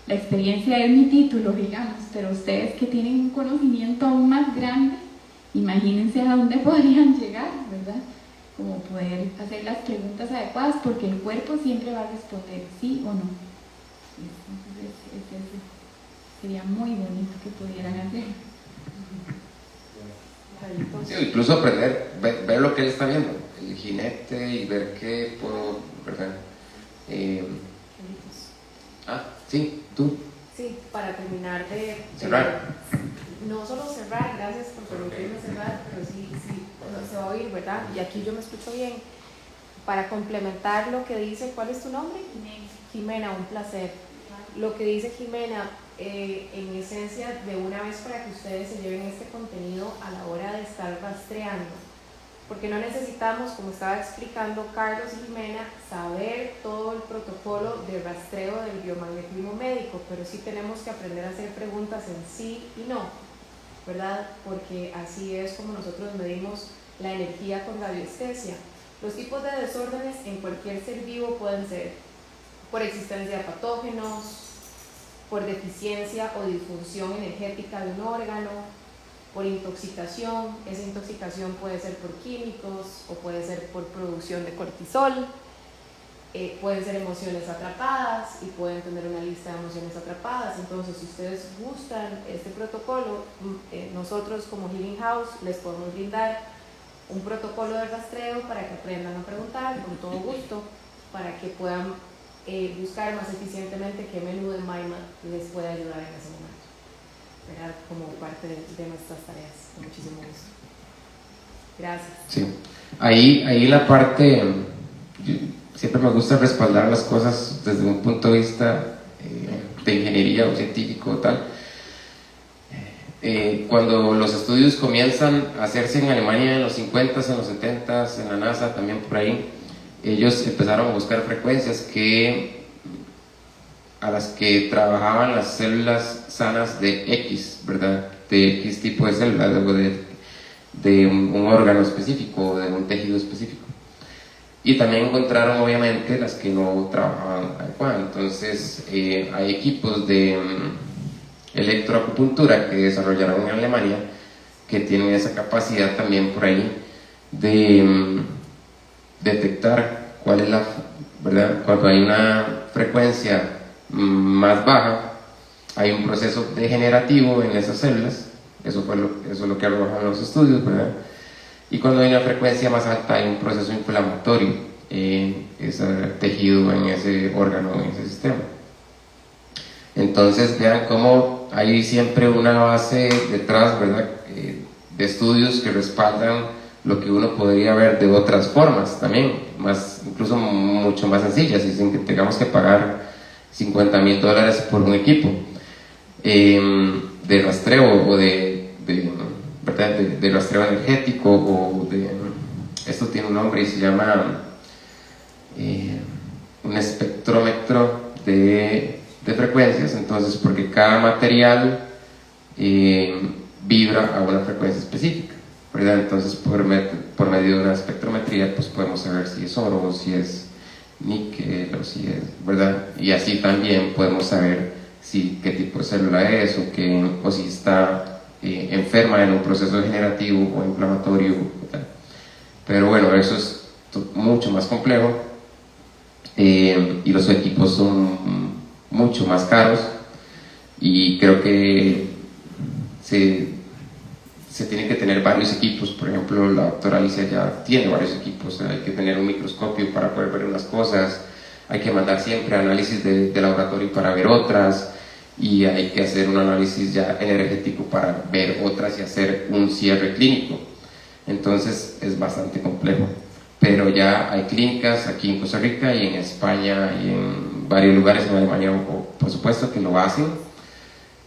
la experiencia es mi título, digamos, pero ustedes que tienen un conocimiento aún más grande, imagínense a dónde podrían llegar, ¿verdad? Como poder hacer las preguntas adecuadas, porque el cuerpo siempre va a responder sí o no. Entonces, sería muy bonito que pudieran hacer. Sí, incluso aprender, ver lo que él está viendo, el jinete, y ver qué puedo, ¿verdad? Sí, tú. Sí, para terminar de cerrar. No solo cerrar, gracias por permitirme cerrar, pero sí, no, se va a oír, ¿verdad? Y aquí yo me escucho bien. Para complementar lo que dice, ¿cuál es tu nombre? Jimena, un placer. Lo que dice Jimena, en esencia, de una vez para que ustedes se lleven este contenido a la hora de estar rastreando. Porque no necesitamos, como estaba explicando Carlos y Jimena, saber todo el protocolo de rastreo del biomagnetismo médico, pero sí tenemos que aprender a hacer preguntas en sí y no, ¿verdad? Porque así es como nosotros medimos la energía con radiestesia. Los tipos de desórdenes en cualquier ser vivo pueden ser por existencia de patógenos, por deficiencia o disfunción energética de un órgano, por intoxicación. Esa intoxicación puede ser por químicos o puede ser por producción de cortisol, pueden ser emociones atrapadas y pueden tener una lista de emociones atrapadas. Entonces, si ustedes gustan este protocolo, nosotros como Healing House les podemos brindar un protocolo de rastreo para que aprendan a preguntar con todo gusto, para que puedan buscar más eficientemente qué menú de MyMath les puede ayudar en ese momento, ¿verdad? Como parte de nuestras tareas. Con muchísimo gusto. Gracias. Sí, ahí la parte, siempre me gusta respaldar las cosas desde un punto de vista de ingeniería o científico o tal. Cuando los estudios comienzan a hacerse en Alemania en los 50s, en los 70s, en la NASA también por ahí, ellos empezaron a buscar frecuencias a las que trabajaban las células sanas de X, ¿verdad? De X tipo de célula, de un órgano específico, de un tejido específico. Y también encontraron obviamente las que no trabajaban adecuadamente. Entonces hay equipos de electroacupuntura que desarrollaron en Alemania que tienen esa capacidad también por ahí de detectar cuál es la, ¿verdad? Cuando hay una frecuencia más baja, hay un proceso degenerativo en esas células. Eso es lo que arrojan los estudios, ¿verdad? Y cuando hay una frecuencia más alta, hay un proceso inflamatorio en ese tejido, en ese órgano, en ese sistema. Entonces vean cómo hay siempre una base detrás, ¿verdad? De estudios que respaldan lo que uno podría ver de otras formas también, incluso mucho más sencillas, y sin que tengamos que pagar $50,000 por un equipo de rastreo o ¿verdad? de rastreo energético, o esto tiene un nombre y se llama un espectrómetro de frecuencias. Entonces, porque cada material vibra a una frecuencia específica, ¿verdad? Entonces, por medio de una espectrometría, pues podemos saber si es oro, o si es níquel, o si es, ¿verdad? Y así también podemos saber qué tipo de célula es, o si está enferma en un proceso degenerativo o inflamatorio, ¿verdad? Pero bueno, eso es mucho más complejo, y los equipos son mucho más caros, y creo que se tienen que tener varios equipos. Por ejemplo, la doctora Alicia ya tiene varios equipos. Hay que tener un microscopio para poder ver unas cosas, hay que mandar siempre análisis de laboratorio para ver otras, y hay que hacer un análisis ya energético para ver otras y hacer un cierre clínico. Entonces es bastante complejo, pero ya hay clínicas aquí en Costa Rica y en España y en varios lugares, en Alemania por supuesto, que lo hacen.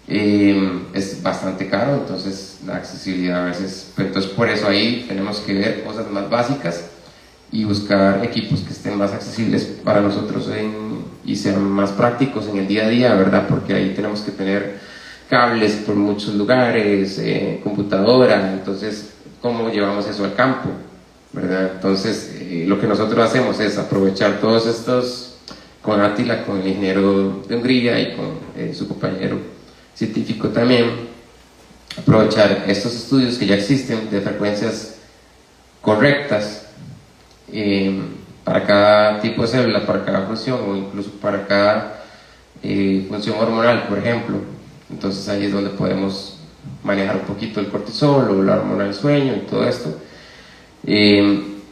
Es bastante caro, entonces la accesibilidad a veces, pero entonces por eso ahí tenemos que ver cosas más básicas y buscar equipos que estén más accesibles para nosotros y sean más prácticos en el día a día, ¿verdad? Porque ahí tenemos que tener cables por muchos lugares, computadora, entonces ¿cómo llevamos eso al campo? ¿Verdad? Entonces lo que nosotros hacemos es aprovechar todos estos, con Átila, con el ingeniero de Hungría y con su compañero científico también, aprovechar estos estudios que ya existen de frecuencias correctas para cada tipo de célula, para cada función o incluso para cada función hormonal, por ejemplo. Entonces ahí es donde podemos manejar un poquito el cortisol o la hormona del sueño y todo esto.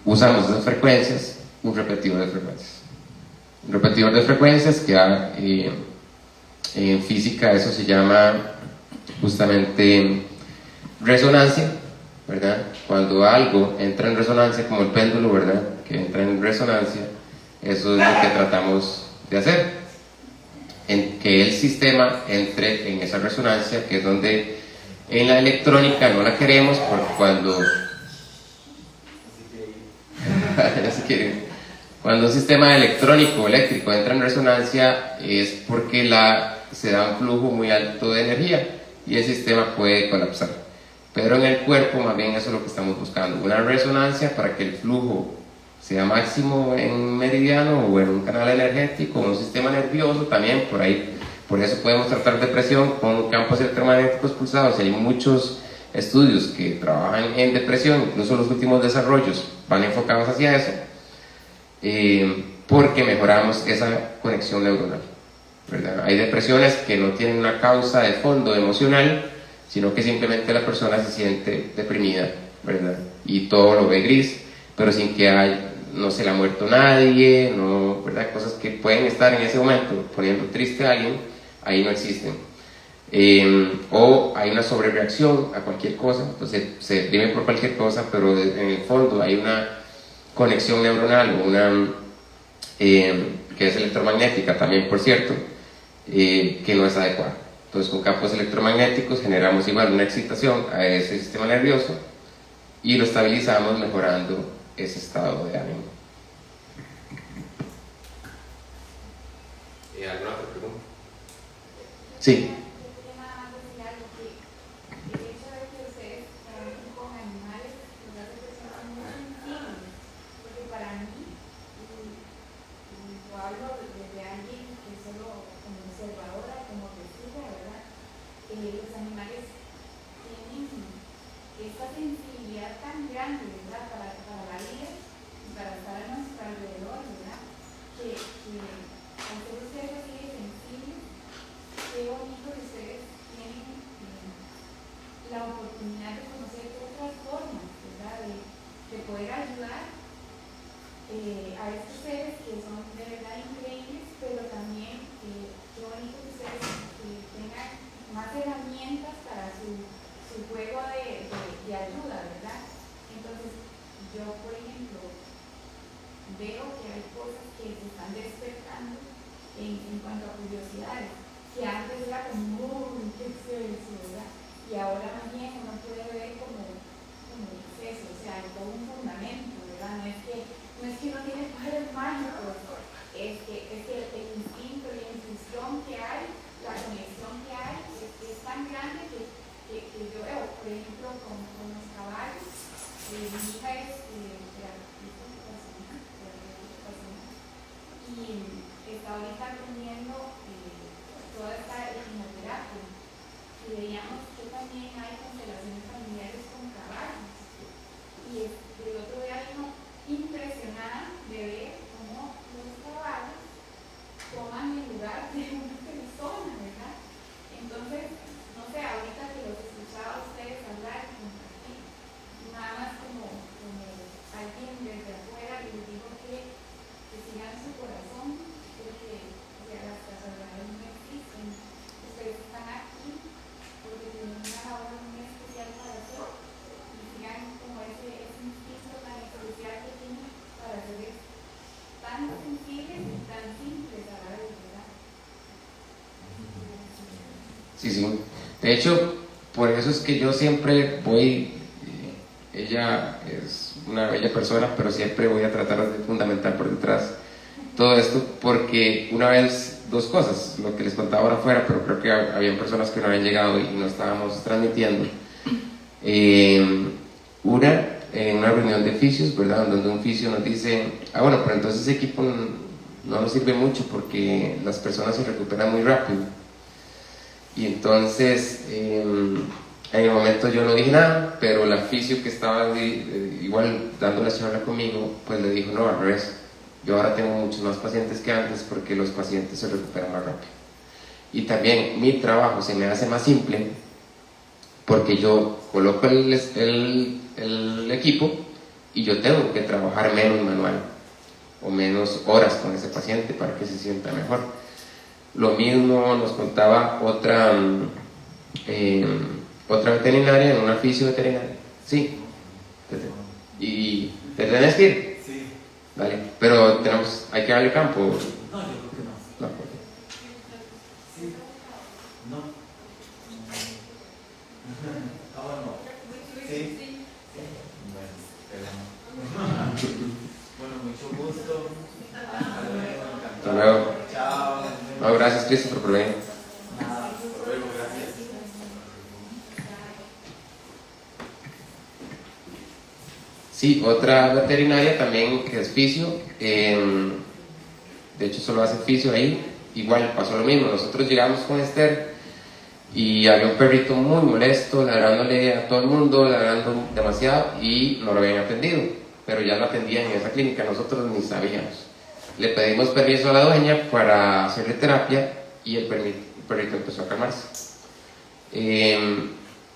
Usamos esas frecuencias, un repetidor de frecuencias. Un repetidor de frecuencias que en física eso se llama justamente resonancia, ¿verdad? Cuando algo entra en resonancia, como el péndulo, ¿verdad? Que entra en resonancia, eso es lo que tratamos de hacer, en que el sistema entre en esa resonancia, que es donde en la electrónica no la queremos, porque cuando un sistema electrónico o eléctrico entra en resonancia es porque se da un flujo muy alto de energía y el sistema puede colapsar. Pero en el cuerpo más bien eso es lo que estamos buscando, una resonancia para que el flujo sea máximo en un meridiano o en un canal energético, un sistema nervioso también, por ahí. Por eso podemos tratar depresión con campos electromagnéticos pulsados, y hay muchos estudios que trabajan en depresión, incluso los últimos desarrollos van enfocados hacia eso, porque mejoramos esa conexión neuronal, ¿verdad? Hay depresiones que no tienen una causa de fondo emocional, sino que simplemente la persona se siente deprimida, ¿verdad? Y todo lo ve gris, pero sin que no se le ha muerto nadie, no, ¿verdad? Cosas que pueden estar en ese momento poniendo triste a alguien, ahí no existen. O hay una sobrereacción a cualquier cosa, entonces se deprime por cualquier cosa, pero en el fondo hay una conexión neuronal, que es electromagnética también, por cierto, que no es adecuada. Entonces con campos electromagnéticos generamos igual una excitación a ese sistema nervioso y lo estabilizamos mejorando ese estado de ánimo. ¿Alguna otra pregunta? Sí. Los animales tienen esta sensibilidad tan grande, ¿verdad? Para la vida y para estar a nuestro alrededor, ¿verdad? Que al ser ustedes así de sensibles, qué bonito que ustedes tienen la oportunidad de conocer otras formas, ¿verdad? De poder ayudar a estos seres que son de verdad increíbles, pero también qué bonito que ustedes tengan más herramientas para su juego de ayuda, ¿verdad? Entonces, yo, por ejemplo, veo que hay cosas que se están despertando en cuanto a curiosidades, que antes era como, ¡uy, qué es eso!, ¿verdad? Y ahora más bien uno puede ver como ¿qué es eso? O sea, hay todo un fundamento, ¿verdad? No es que uno tiene poderes mágicos, es que el instinto y la intuición que hay, la conexión que hay, es tan grande que yo veo, por ejemplo, con los caballos. Mi hija es terapeuta ocupacional y está ahorita aprendiendo toda esta etnoterapia. Y veíamos que también hay constelaciones familiares con caballos. Y el otro día vino impresionada de ver cómo los caballos toman el lugar de una persona, ¿verdad? Entonces, no sé, ahorita que los escuchaba Sí, sí. De hecho, por eso es que yo siempre voy, ella es una bella persona, pero siempre voy a tratar de fundamentar por detrás todo esto, porque una vez, dos cosas, lo que les contaba ahora afuera, pero creo que habían personas que no habían llegado y no estábamos transmitiendo. Una, en una reunión de fisios, ¿verdad? Donde un fisio nos dice, bueno, pero entonces ese equipo no nos sirve mucho porque las personas se recuperan muy rápido. Y entonces, en el momento yo no dije nada, pero la fisio que estaba igual dando la charla conmigo, pues le dijo, no, al revés, yo ahora tengo muchos más pacientes que antes porque los pacientes se recuperan más rápido. Y también mi trabajo se me hace más simple porque yo coloco el equipo y yo tengo que trabajar menos manual o menos horas con ese paciente para que se sienta mejor. Lo mismo nos contaba otra veterinaria en una fisio veterinaria. Sí. ¿Y te tenés que ir? Sí. Vale. Pero hay que darle campo. No, yo creo que no. No. Sí. No. Ah, bueno. Sí. Bueno, bueno, mucho gusto. Hasta luego. Hasta luego. Chao. No, gracias, Christopher, por venir. Nada, hasta luego, gracias. Sí, otra veterinaria también que es fisio, de hecho solo hace fisio ahí, igual pasó lo mismo, nosotros llegamos con Esther y había un perrito muy molesto, ladrándole a todo el mundo, ladrando demasiado y no lo habían atendido, pero ya lo atendían en esa clínica, nosotros ni sabíamos. Le pedimos permiso a la dueña para hacerle terapia y el perrito empezó a calmarse.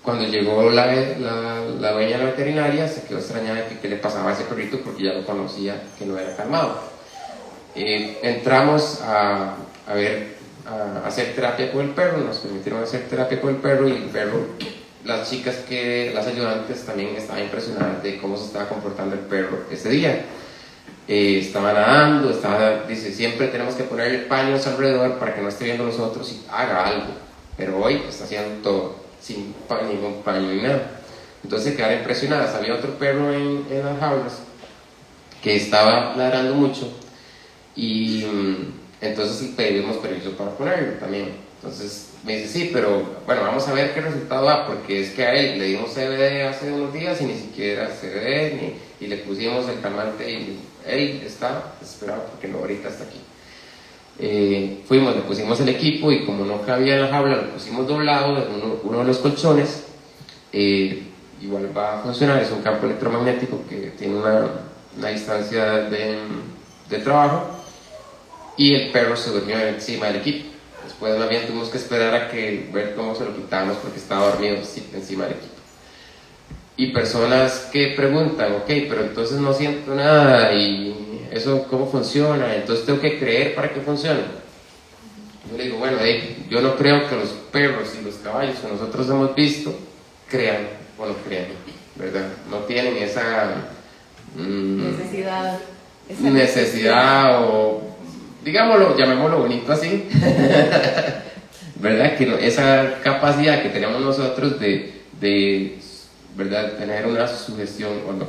Cuando llegó la dueña de la veterinaria, se quedó extrañada de que qué le pasaba a ese perrito porque ya lo conocía que no era calmado. Entramos a hacer terapia con el perro, nos permitieron hacer terapia con el perro y el perro, las ayudantes también estaban impresionadas de cómo se estaba comportando el perro ese día. Estaba nadando, dice, siempre tenemos que ponerle paños alrededor para que no esté viendo los otros y haga algo, pero hoy está haciendo todo, sin ningún paño ni nada. Entonces quedaron impresionadas. Había otro perro en las jaulas que estaba ladrando mucho y entonces pedimos permiso para ponerlo también. Entonces me dice, sí, pero bueno, vamos a ver qué resultado da, porque es que a él le dimos CBD hace unos días y ni siquiera CBD, y le pusimos el calmante y él está desesperado porque no, ahorita está aquí. Le pusimos el equipo y como no cabía en la jaula, lo pusimos doblado en uno de los colchones. Igual va a funcionar, es un campo electromagnético que tiene una distancia de trabajo, y el perro se durmió encima del equipo. Después más bien tuvimos que esperar a ver cómo se lo quitamos porque estaba dormido encima del equipo. Y personas que preguntan, ok, pero entonces no siento nada, y eso cómo funciona, entonces tengo que creer para que funcione. Yo le digo, bueno, yo no creo que los perros y los caballos que nosotros hemos visto crean o no crean, ¿verdad? No tienen esa necesidad o, digámoslo, llamémoslo bonito así, ¿verdad? Que esa capacidad que tenemos nosotros de ¿verdad? Tener una sugestión o no.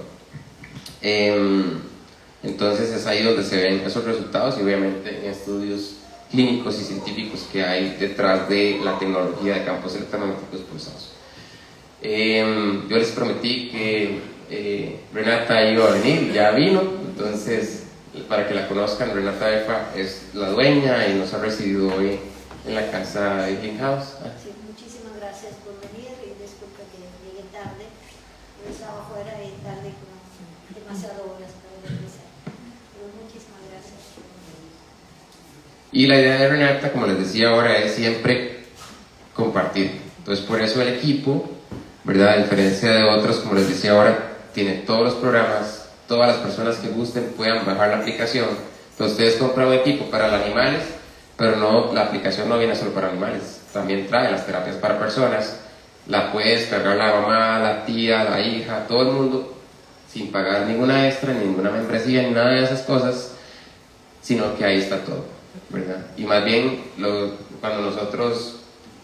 Entonces es ahí donde se ven esos resultados, y obviamente en estudios clínicos y científicos que hay detrás de la tecnología de campos electromagnéticos pulsados. Yo les prometí que Renata iba a venir, ya vino, entonces para que la conozcan, Renata Efa es la dueña y nos ha recibido hoy en la casa de Healing House. Sí, muchísimas gracias por venir y disculpa que llegué tarde, yo estaba afuera y tarde con demasiadas horas para regresar, pero muchísimas gracias por venir. Y la idea de Renata, como les decía ahora, es siempre compartir. Entonces por eso el equipo, ¿verdad? A diferencia de otros, como les decía ahora, tiene todos los programas, todas las personas que gusten puedan bajar la aplicación. Entonces ustedes compran un equipo para los animales, pero no, la aplicación no viene solo para animales, también trae las terapias para personas. La puede descargar la mamá, la tía, la hija, todo el mundo, sin pagar ninguna extra, ninguna membresía, ni nada de esas cosas, sino que ahí está todo, ¿verdad? Y más bien, cuando nosotros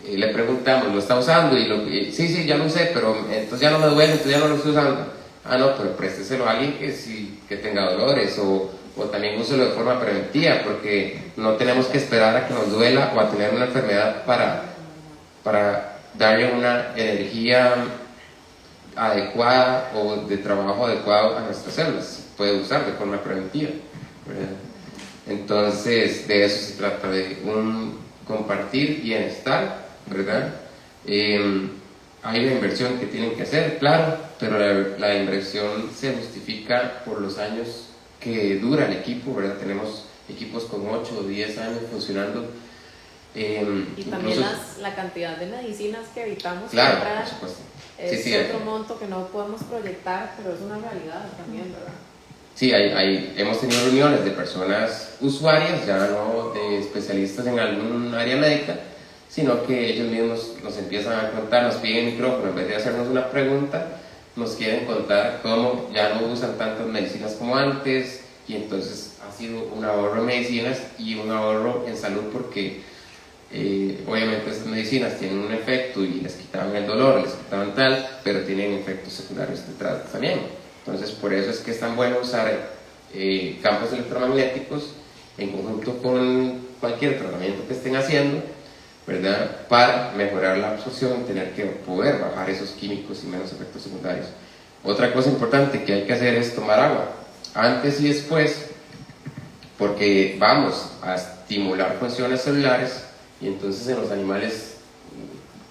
le preguntamos, ¿lo está usando? Y sí, ya lo usé, pero entonces ya no me duele, entonces ya no lo estoy usando. Ah, no, pero présteselo a alguien que tenga dolores, o también úselo de forma preventiva, porque no tenemos que esperar a que nos duela o a tener una enfermedad para darle una energía adecuada o de trabajo adecuado a nuestras células. Se puede usar de forma preventiva, ¿verdad? Entonces, de eso se trata, de un compartir bienestar, ¿verdad? Hay una inversión que tienen que hacer, claro, pero la inversión se justifica por los años que dura el equipo, ¿verdad? Tenemos equipos con 8 o 10 años funcionando. Y también incluso, la cantidad de medicinas que evitamos claro, comprar por supuesto. es Sí, otro monto que no podemos proyectar, pero es una realidad también, ¿verdad? Sí, hemos tenido reuniones de personas usuarias, ya no de especialistas en algún área médica, sino que ellos mismos nos empiezan a contar, nos piden el micrófono, en vez de hacernos una pregunta, nos quieren contar cómo ya no usan tantas medicinas como antes, y entonces ha sido un ahorro en medicinas y un ahorro en salud, porque obviamente esas medicinas tienen un efecto y les quitaban el dolor, les quitaban tal, pero tienen efectos secundarios detrás también. Entonces, por eso es que es tan bueno usar campos electromagnéticos en conjunto con cualquier tratamiento que estén haciendo, ¿verdad? Para mejorar la absorción y tener que poder bajar esos químicos y menos efectos secundarios. Otra cosa importante que hay que hacer es tomar agua antes y después, porque vamos a estimular funciones celulares, y entonces en los animales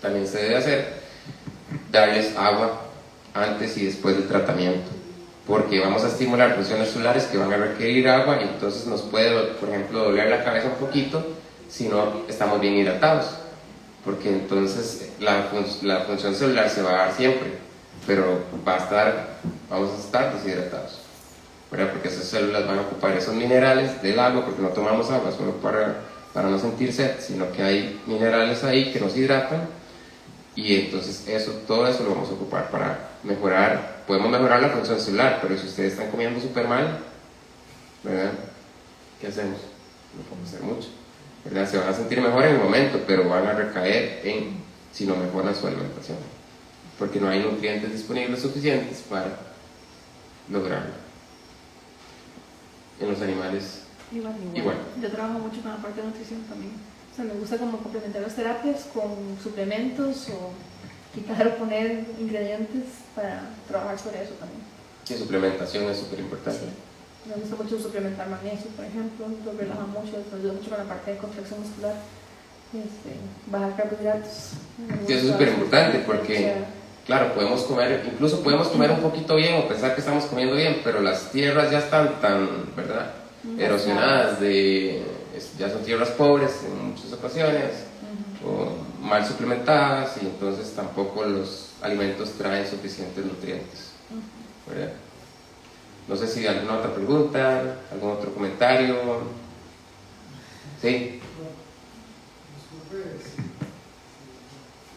también se debe hacer, darles agua antes y después del tratamiento, porque vamos a estimular funciones celulares que van a requerir agua, y entonces nos puede, por ejemplo, doler la cabeza un poquito si no estamos bien hidratados, porque entonces la función celular se va a dar siempre, pero vamos a estar deshidratados, ¿verdad? Porque esas células van a ocupar esos minerales del agua, porque no tomamos agua solo para no sentir sed, sino que hay minerales ahí que nos hidratan, y entonces todo eso lo vamos a ocupar para mejorar. Podemos mejorar la función celular, pero si ustedes están comiendo súper mal, ¿verdad? ¿Qué hacemos? No podemos hacer mucho, ¿verdad? Se van a sentir mejor en el momento, pero van a recaer si no mejoran su alimentación, porque no hay nutrientes disponibles suficientes para lograrlo. En los animales igual. Yo trabajo mucho con la parte de nutrición también. O sea, me gusta como complementar las terapias con suplementos, o quitar o poner ingredientes para trabajar sobre eso también. Sí, suplementación es súper importante. Sí. Me gusta mucho suplementar magnesio, por ejemplo, lo relaja mucho, me ayuda mucho con la parte de contracción muscular, bajar carbohidratos. Sí, eso es súper importante, porque claro, podemos comer un poquito bien o pensar que estamos comiendo bien, pero las tierras ya están tan, ¿verdad?, erosionadas, ya son tierras pobres en muchas ocasiones, o mal suplementadas, y entonces tampoco los alimentos traen suficientes nutrientes, ¿verdad? No sé si alguna otra pregunta, algún otro comentario. Sí. Disculpe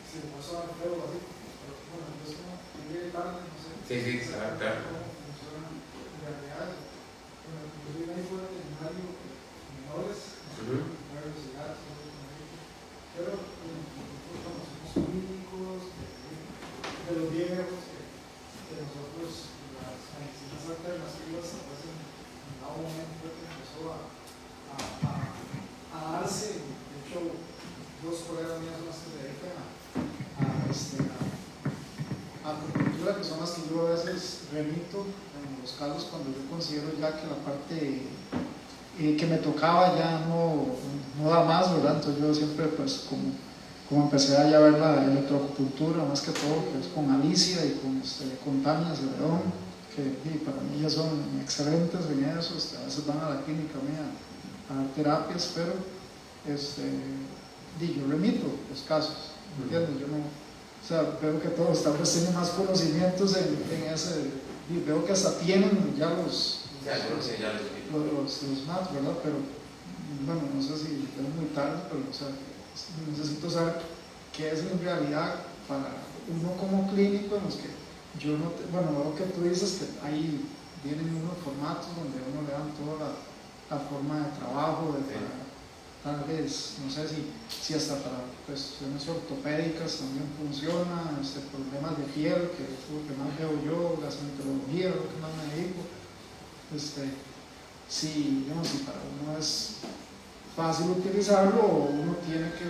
si me pasó algo feo así, pero bueno, yo como llegué tarde, no sé. Sí, claro. ¿Cómo funciona en realidad? Bueno, yo soy médico veterinario en menores, perros y gatos, pero nosotros cuando somos clínicos, de los viejos, que nosotros las medicinas alternativas aparecen en algún momento que empezó a darse. De hecho, dos colegas mías son las que se dedican a acupuntura, que son las que yo a veces remito en los casos cuando yo considero ya que la parte que me tocaba ya no da más, ¿verdad? Entonces yo siempre, pues, como empecé a ya ver la electroacupuntura, más que todo, que es con Alicia y con Tania Celedón, que para mí ya son excelentes en eso. A veces van a la clínica mía a dar terapias, pero yo remito los casos, ¿entiendes? Yo no, o sea, veo que todos tal vez tienen más conocimientos en ese, veo que hasta tienen ya los MAT, ¿verdad? Pero bueno, no sé si es muy tarde, pero o sea, necesito saber qué es en realidad para uno como clínico, en los que yo no, veo que tú dices que ahí vienen unos formatos donde a uno le dan toda la forma de trabajo, tal vez, no sé si hasta para cuestiones ortopédicas también funciona, problemas de piel, que es lo que más veo yo, gastroenterología, lo que más me dedico. Si para uno es fácil utilizarlo, uno tiene que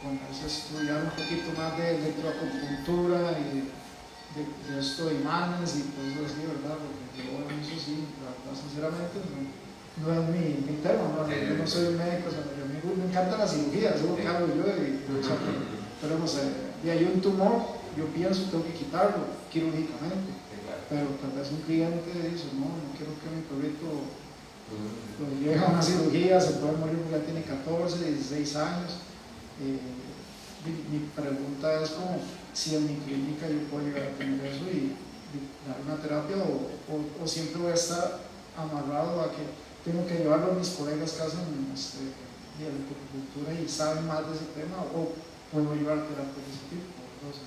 ponerse a estudiar un poquito más de electroacupuntura y de esto de imanes y cosas así, ¿verdad? Porque yo en eso sí, la verdad, sinceramente, no es mi tema, ¿no? Yo no soy un médico, o sea, a mí me encantan las cirugías, es lo que hago yo, pero no sé, y hay un tumor, yo pienso tengo que quitarlo quirúrgicamente, pero tal vez un cliente dice, no quiero que mi perrito lo lleve a una cirugía, se puede morir porque ya tiene 14, 16 años. Mi pregunta es como si en mi clínica yo puedo llegar a tener eso y dar una terapia o siempre voy a estar amarrado a que tengo que llevarlo a mis colegas que hacen acupuntura y saben más de ese tema, o puedo llevar terapia de ese tipo. Entonces,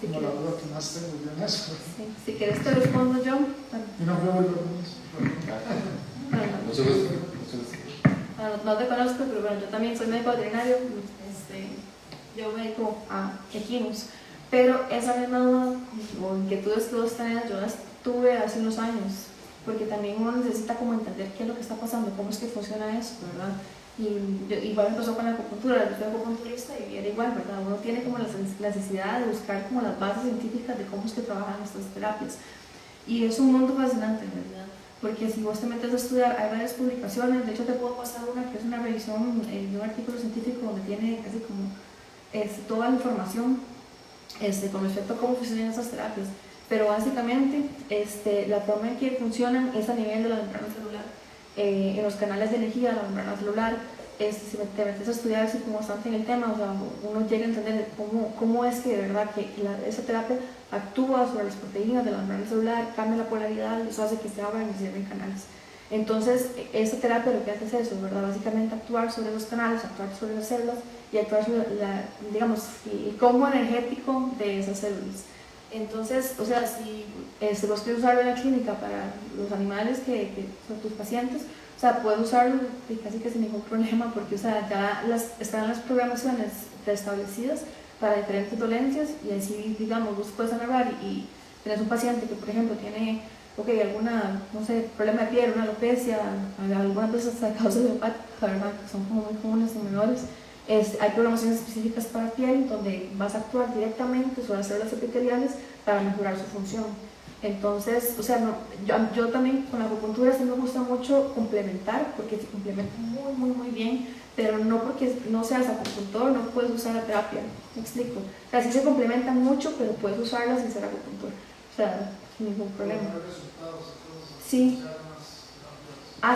como la duda que más tengo yo en eso. Sí. Si quieres te respondo yo. Y no puedo volver con eso. Mucho gusto. Bueno, no te conozco, pero bueno, yo también soy médico veterinario, yo me dedico a equinos, pero esa misma duda o inquietudes que vos tenés, yo las tuve hace unos años, porque también uno necesita como entender qué es lo que está pasando, cómo es que funciona eso, ¿verdad? Igual me pasó con la acupuntura, yo soy acupunturista y era igual, ¿verdad? Uno tiene como la necesidad de buscar como las bases científicas de cómo es que trabajan estas terapias, y es un mundo fascinante, ¿verdad? Porque si vos te metes a estudiar, hay varias publicaciones, de hecho te puedo pasar una que es una revisión de un artículo científico donde tiene casi como toda la información con respecto a cómo funcionan esas terapias, pero básicamente la forma en que funcionan es a nivel de la membrana celular, en los canales de energía de la membrana celular. Si te metes a estudiar así como bastante en el tema, o sea, uno llega a entender cómo es que de verdad que esa terapia actúa sobre las proteínas de la membrana celular, cambia la polaridad y eso hace que se abran y cierren canales. Entonces, esa terapia lo que hace es eso, ¿verdad? Básicamente actuar sobre los canales, actuar sobre las células y actuar sobre digamos, el combo energético de esas células. Entonces, o sea, si vos quieres usarlo en la clínica para los animales que son tus pacientes, o sea, puedes usarlo casi que sin ningún problema, porque o sea, ya están las programaciones preestablecidas para diferentes dolencias, y así, digamos, vos puedes agarrar y tenés un paciente que, por ejemplo, tiene alguna, no sé, problema de piel, una alopecia, algunas veces hasta causa idiopática, ¿verdad? Que son como muy comunes en menores. Hay programaciones específicas para piel donde vas a actuar directamente sobre las células epiteliales para mejorar su función. Entonces, o sea, yo también con la acupuntura sí me gusta mucho complementar, porque se complementa muy, muy, muy bien, pero no porque no seas acupuntor no puedes usar la terapia, ¿me explico? O sea, sí se complementan mucho, pero puedes usarla sin ser acupuntor, o sea, sin ningún problema. Sí.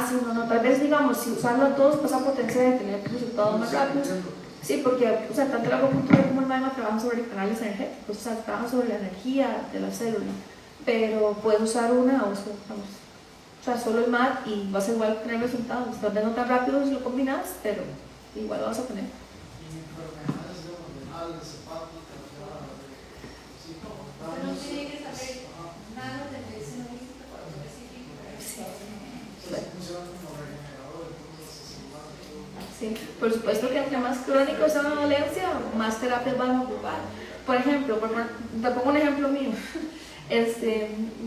Sí, no, tal vez digamos, si usarlo a todos vas a potenciar y tener resultados más rápidos. Sí, porque o sea, tanto la acupuntura como el MAIMA trabajan sobre canales energéticos, o sea, trabajan sobre la energía de la célula, pero puedes usar una o sea, solo el MAT y vas a igual tener resultados. Tal vez no tan rápido si lo combinas, pero igual lo vas a tener. Usted no tiene que saber nada de medicina holística para lo específico para eso. Sí, por supuesto que entre más crónico sea una dolencia, más terapias van a ocupar. Por ejemplo, te pongo un ejemplo mío.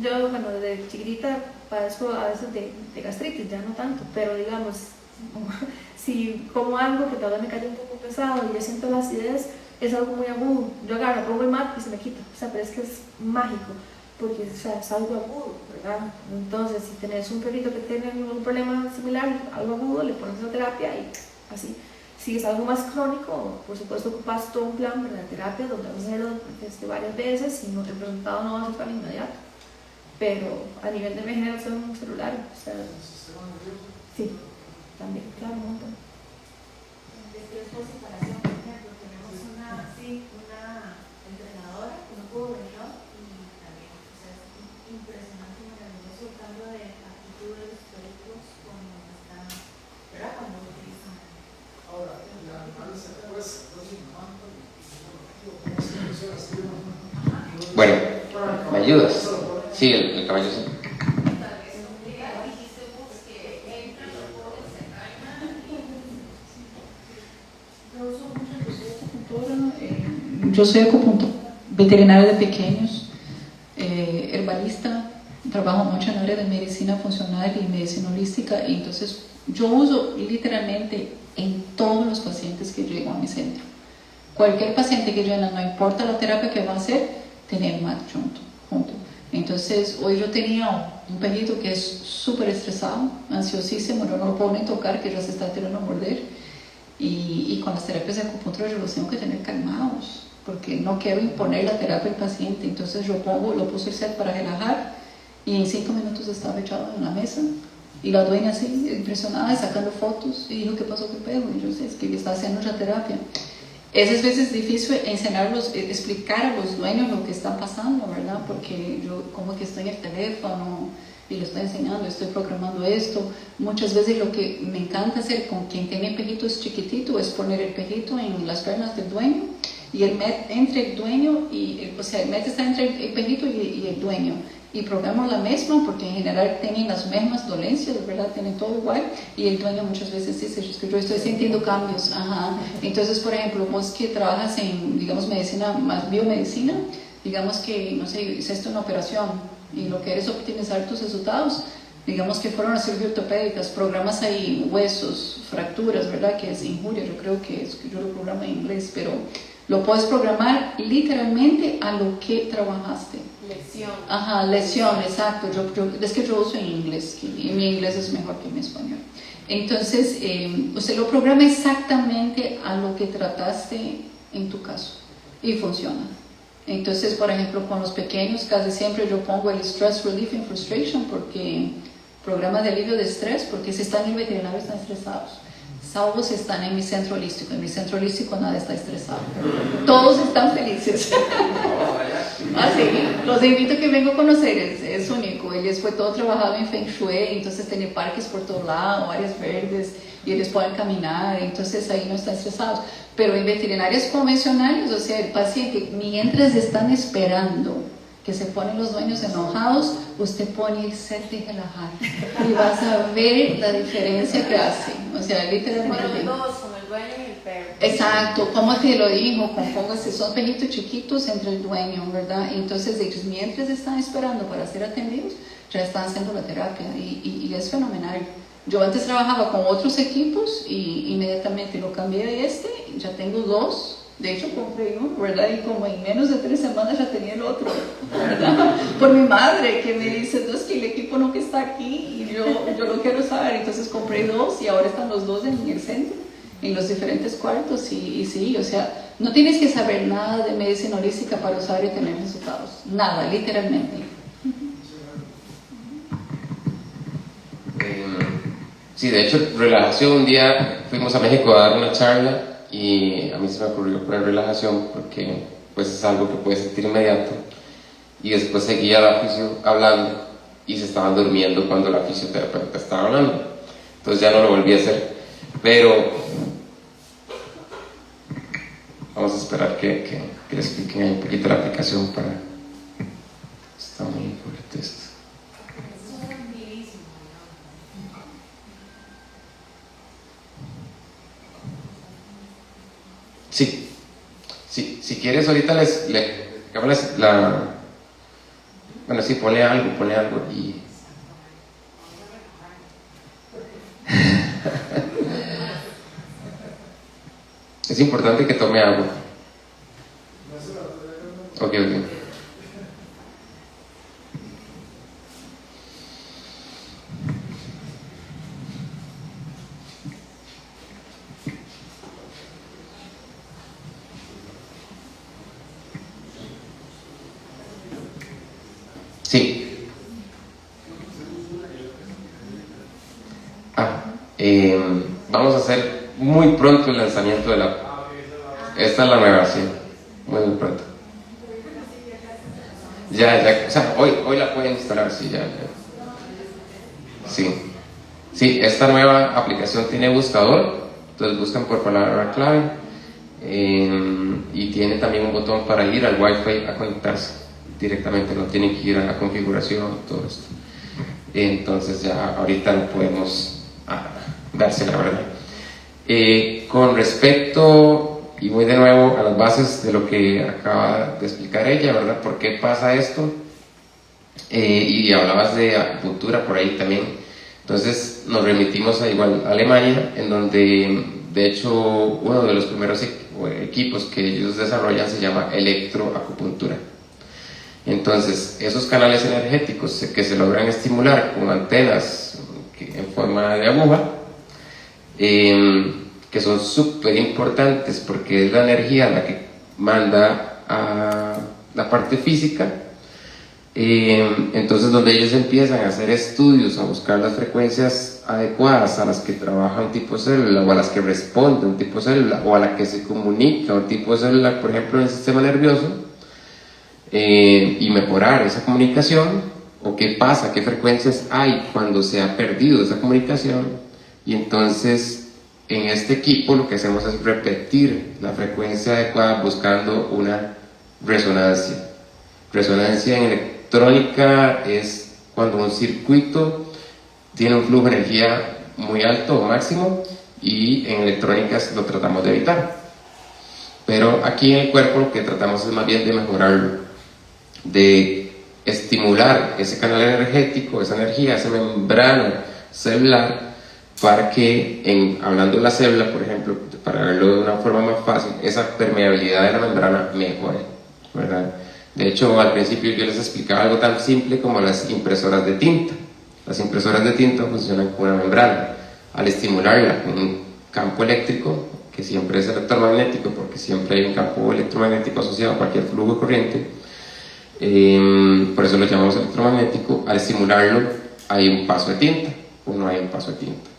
Yo, bueno, desde chiquitita padezco a veces de gastritis, ya no tanto, pero digamos, si como algo que todavía me cae un poco pesado y yo siento la acidez, es algo muy agudo. Yo agarro, pongo el MAT y se me quita, o sea, pero es que es mágico, porque o sea, es algo agudo, ¿verdad? Entonces, si tenés un perrito que tiene un problema similar, algo agudo, le pones la terapia y así. Si es algo más crónico, por supuesto ocupas todo un plan de terapia donde vas a hacerlo varias veces y el resultado no va a ser tan inmediato. Pero a nivel de regeneración celular, o sea, sí, también, claro, un montón. Después de separación, por ejemplo, tenemos una entrenadora que no pudo venir y también, o sea, es impresionante, maravilloso el cambio de actitud de los perritos cuando están, ¿verdad? Cuando utilizan. Ahora, el animal se cuesta, Bueno, ¿me ayudas? Sí, el caballo sí. yo soy veterinaria de pequeños, herbalista, trabajo mucho en el área de medicina funcional y medicina holística, y entonces yo uso literalmente en todos los pacientes que llegan a mi centro. Cualquier paciente que llegue, no importa la terapia que va a hacer, tiene el mat junto. Entonces, hoy yo tenía un perrito que es súper estresado, ansiosísimo, no lo puedo ni tocar, que ya se está tirando a morder. Y con las terapias de acupuntura yo los tengo que tener calmados, porque no quiero imponer la terapia al paciente. Entonces yo lo puse el set para relajar, y en 5 minutos estaba echado en la mesa. Y la dueña así, impresionada, sacando fotos, y dijo, ¿qué pasó con el perro? Y yo sé, es que está haciendo la terapia. Es veces difícil explicar a los dueños lo que está pasando, ¿verdad? Porque yo como que estoy en el teléfono y le estoy enseñando, estoy programando esto. Muchas veces lo que me encanta hacer con quien tiene pejitos chiquititos es poner el pejito en las piernas del dueño, y el met entre el dueño, el met está entre el pejito y el dueño. Y programo la misma, porque en general tienen las mismas dolencias, ¿verdad? Tienen todo igual, y el dueño muchas veces dice, es que yo estoy sintiendo cambios. Ajá. Entonces, por ejemplo, vos que trabajas en, digamos, medicina, más biomedicina, digamos que, no sé, hiciste una operación y lo que quieres optimizar tus resultados, digamos que fueron las cirugías ortopédicas, programas ahí huesos, fracturas, ¿verdad? Que es injuria, yo creo que yo lo programo en inglés, pero lo puedes programar literalmente a lo que trabajaste. Lesión. Ajá, lesión, exacto. Es que yo uso en inglés, y mi inglés es mejor que mi español. Entonces, usted lo programa exactamente a lo que trataste en tu caso, y funciona. Entonces, por ejemplo, con los pequeños, casi siempre yo pongo el Stress Relief and Frustration, porque programa de alivio de estrés, porque si están en el veterinario están estresados. Salvo si están en mi centro holístico. En mi centro holístico nadie está estresado. Todos están felices. Así, los invito a que vengan a conocer, es único. Ellos fue todo trabajado en Feng Shui, entonces tiene parques por todos lados, áreas verdes, y ellos pueden caminar, entonces ahí no están estresados. Pero en veterinarias convencionales, o sea, el paciente, mientras están esperando que se ponen los dueños enojados, usted pone el set de relajar y vas a ver la diferencia que hace. O sea, literalmente. Con los dos, con el dueño y el perro. Exacto, como te lo dijo, compóngase, son perritos chiquitos entre el dueño, ¿verdad? Entonces ellos, mientras están esperando para ser atendidos, ya están haciendo la terapia, y es fenomenal. Yo antes trabajaba con otros equipos y inmediatamente lo cambié a ya tengo 2. De hecho, compré uno, ¿verdad? Y como en menos de 3 semanas ya tenía el otro, ¿verdad? Por mi madre, que me dice, no, es que el equipo no que está aquí, y yo lo quiero usar. Entonces compré 2, y ahora están los 2 en el centro, en los diferentes cuartos. Y sí, o sea, no tienes que saber nada de medicina holística para usar y tener resultados. Nada, literalmente. Sí, de hecho, relajación. Un día fuimos a México a dar una charla, y a mí se me ocurrió poner relajación porque pues es algo que puedes sentir inmediato, y después seguía la fisio hablando y se estaban durmiendo cuando la fisioterapeuta estaba hablando, entonces ya no lo volví a hacer, pero vamos a esperar que le expliquen ahí un poquito la aplicación para... Está muy fuerte esto. Sí, si quieres ahorita bueno, sí, ponle algo y... Es importante que tome agua. Ok. Sí. Vamos a hacer muy pronto el lanzamiento de la... Esta es la nueva, sí. Muy pronto. Ya, o sea, hoy la pueden instalar, sí, ya. Sí, esta nueva aplicación tiene buscador, entonces buscan por palabra clave, y tiene también un botón para ir al Wi-Fi a conectarse directamente, no tienen que ir a la configuración, todo esto. Entonces ya ahorita no podemos darse la verdad. Con respecto, y muy de nuevo a las bases de lo que acaba de explicar ella, ¿verdad? ¿Por qué pasa esto? Y hablabas de acupuntura por ahí también. Entonces nos remitimos a igual a Alemania, en donde de hecho uno de los primeros equipos que ellos desarrollan se llama electroacupuntura. Entonces esos canales energéticos que se logran estimular con antenas en forma de aguja, que son súper importantes porque es la energía la que manda a la parte física. Entonces donde ellos empiezan a hacer estudios, a buscar las frecuencias adecuadas a las que trabaja un tipo de célula, o a las que responde un tipo de célula, o a la que se comunica un tipo de célula, por ejemplo en el sistema nervioso, y mejorar esa comunicación, o qué pasa, qué frecuencias hay cuando se ha perdido esa comunicación. Y entonces en este equipo lo que hacemos es repetir la frecuencia adecuada buscando una resonancia. Resonancia en electrónica es cuando un circuito tiene un flujo de energía muy alto o máximo, y en electrónica lo tratamos de evitar. Pero aquí en el cuerpo lo que tratamos es más bien de mejorarlo, de estimular ese canal energético, esa energía, esa membrana celular, para que, hablando de la célula, por ejemplo, para verlo de una forma más fácil, esa permeabilidad de la membrana mejore, ¿verdad? De hecho, al principio yo les explicaba algo tan simple como las impresoras de tinta. Las impresoras de tinta funcionan con una membrana. Al estimularla con un campo eléctrico, que siempre es electromagnético, porque siempre hay un campo electromagnético asociado a cualquier flujo de corriente, por eso lo llamamos electromagnético, al estimularlo hay un paso de tinta o no hay un paso de tinta.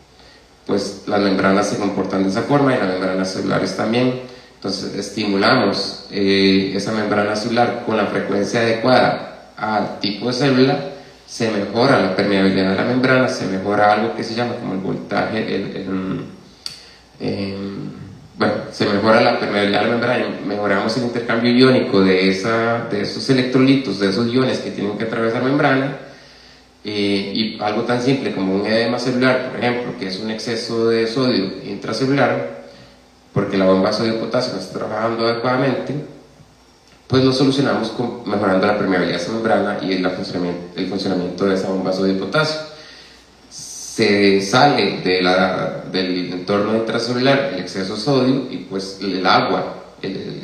Pues las membranas se comportan de esa forma, y las membranas celulares también. Entonces estimulamos esa membrana celular con la frecuencia adecuada al tipo de célula, se mejora la permeabilidad de la membrana, se mejora algo que se llama como el voltaje, se mejora la permeabilidad de la membrana, mejoramos el intercambio iónico de esos electrolitos, de esos iones que tienen que atravesar membrana. Y algo tan simple como un edema celular, por ejemplo, que es un exceso de sodio intracelular, porque la bomba de sodio-potasio no está trabajando adecuadamente, pues lo solucionamos mejorando la permeabilidad de esa membrana y el funcionamiento de esa bomba de sodio-potasio. Se sale del entorno intracelular el exceso de sodio, y pues el agua,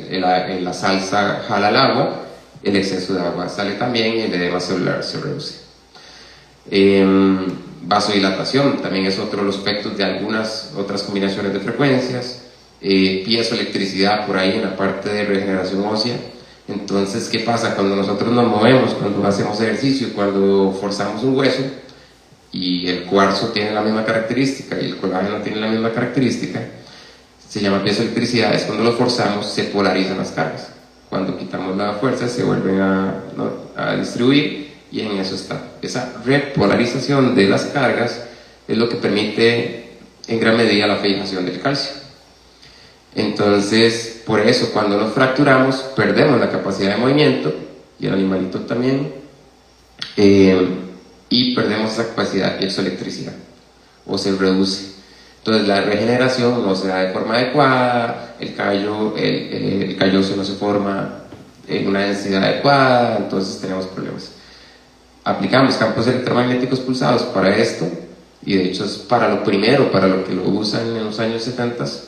la salsa jala el agua, el exceso de agua sale también, y el edema celular se reduce. Vasodilatación también es otro de los aspectos de algunas otras combinaciones de frecuencias. Piezoelectricidad por ahí en la parte de regeneración ósea. Entonces, ¿qué pasa cuando nosotros nos movemos, cuando hacemos ejercicio, cuando forzamos un hueso, y el cuarzo tiene la misma característica y el colágeno tiene la misma característica? Se llama piezoelectricidad. Es cuando lo forzamos, se polarizan las cargas. Cuando quitamos la fuerza, se vuelven a distribuir, y en eso está. Esa repolarización de las cargas es lo que permite en gran medida la fijación del calcio. Entonces, por eso cuando nos fracturamos perdemos la capacidad de movimiento, y el animalito también, y perdemos esa capacidad de piezoelectricidad, o se reduce. Entonces la regeneración no se da de forma adecuada, el calloso no se forma en una densidad adecuada, entonces tenemos problemas. Aplicamos campos electromagnéticos pulsados para esto, y de hecho es para lo primero, para lo que lo usan en los años 70s,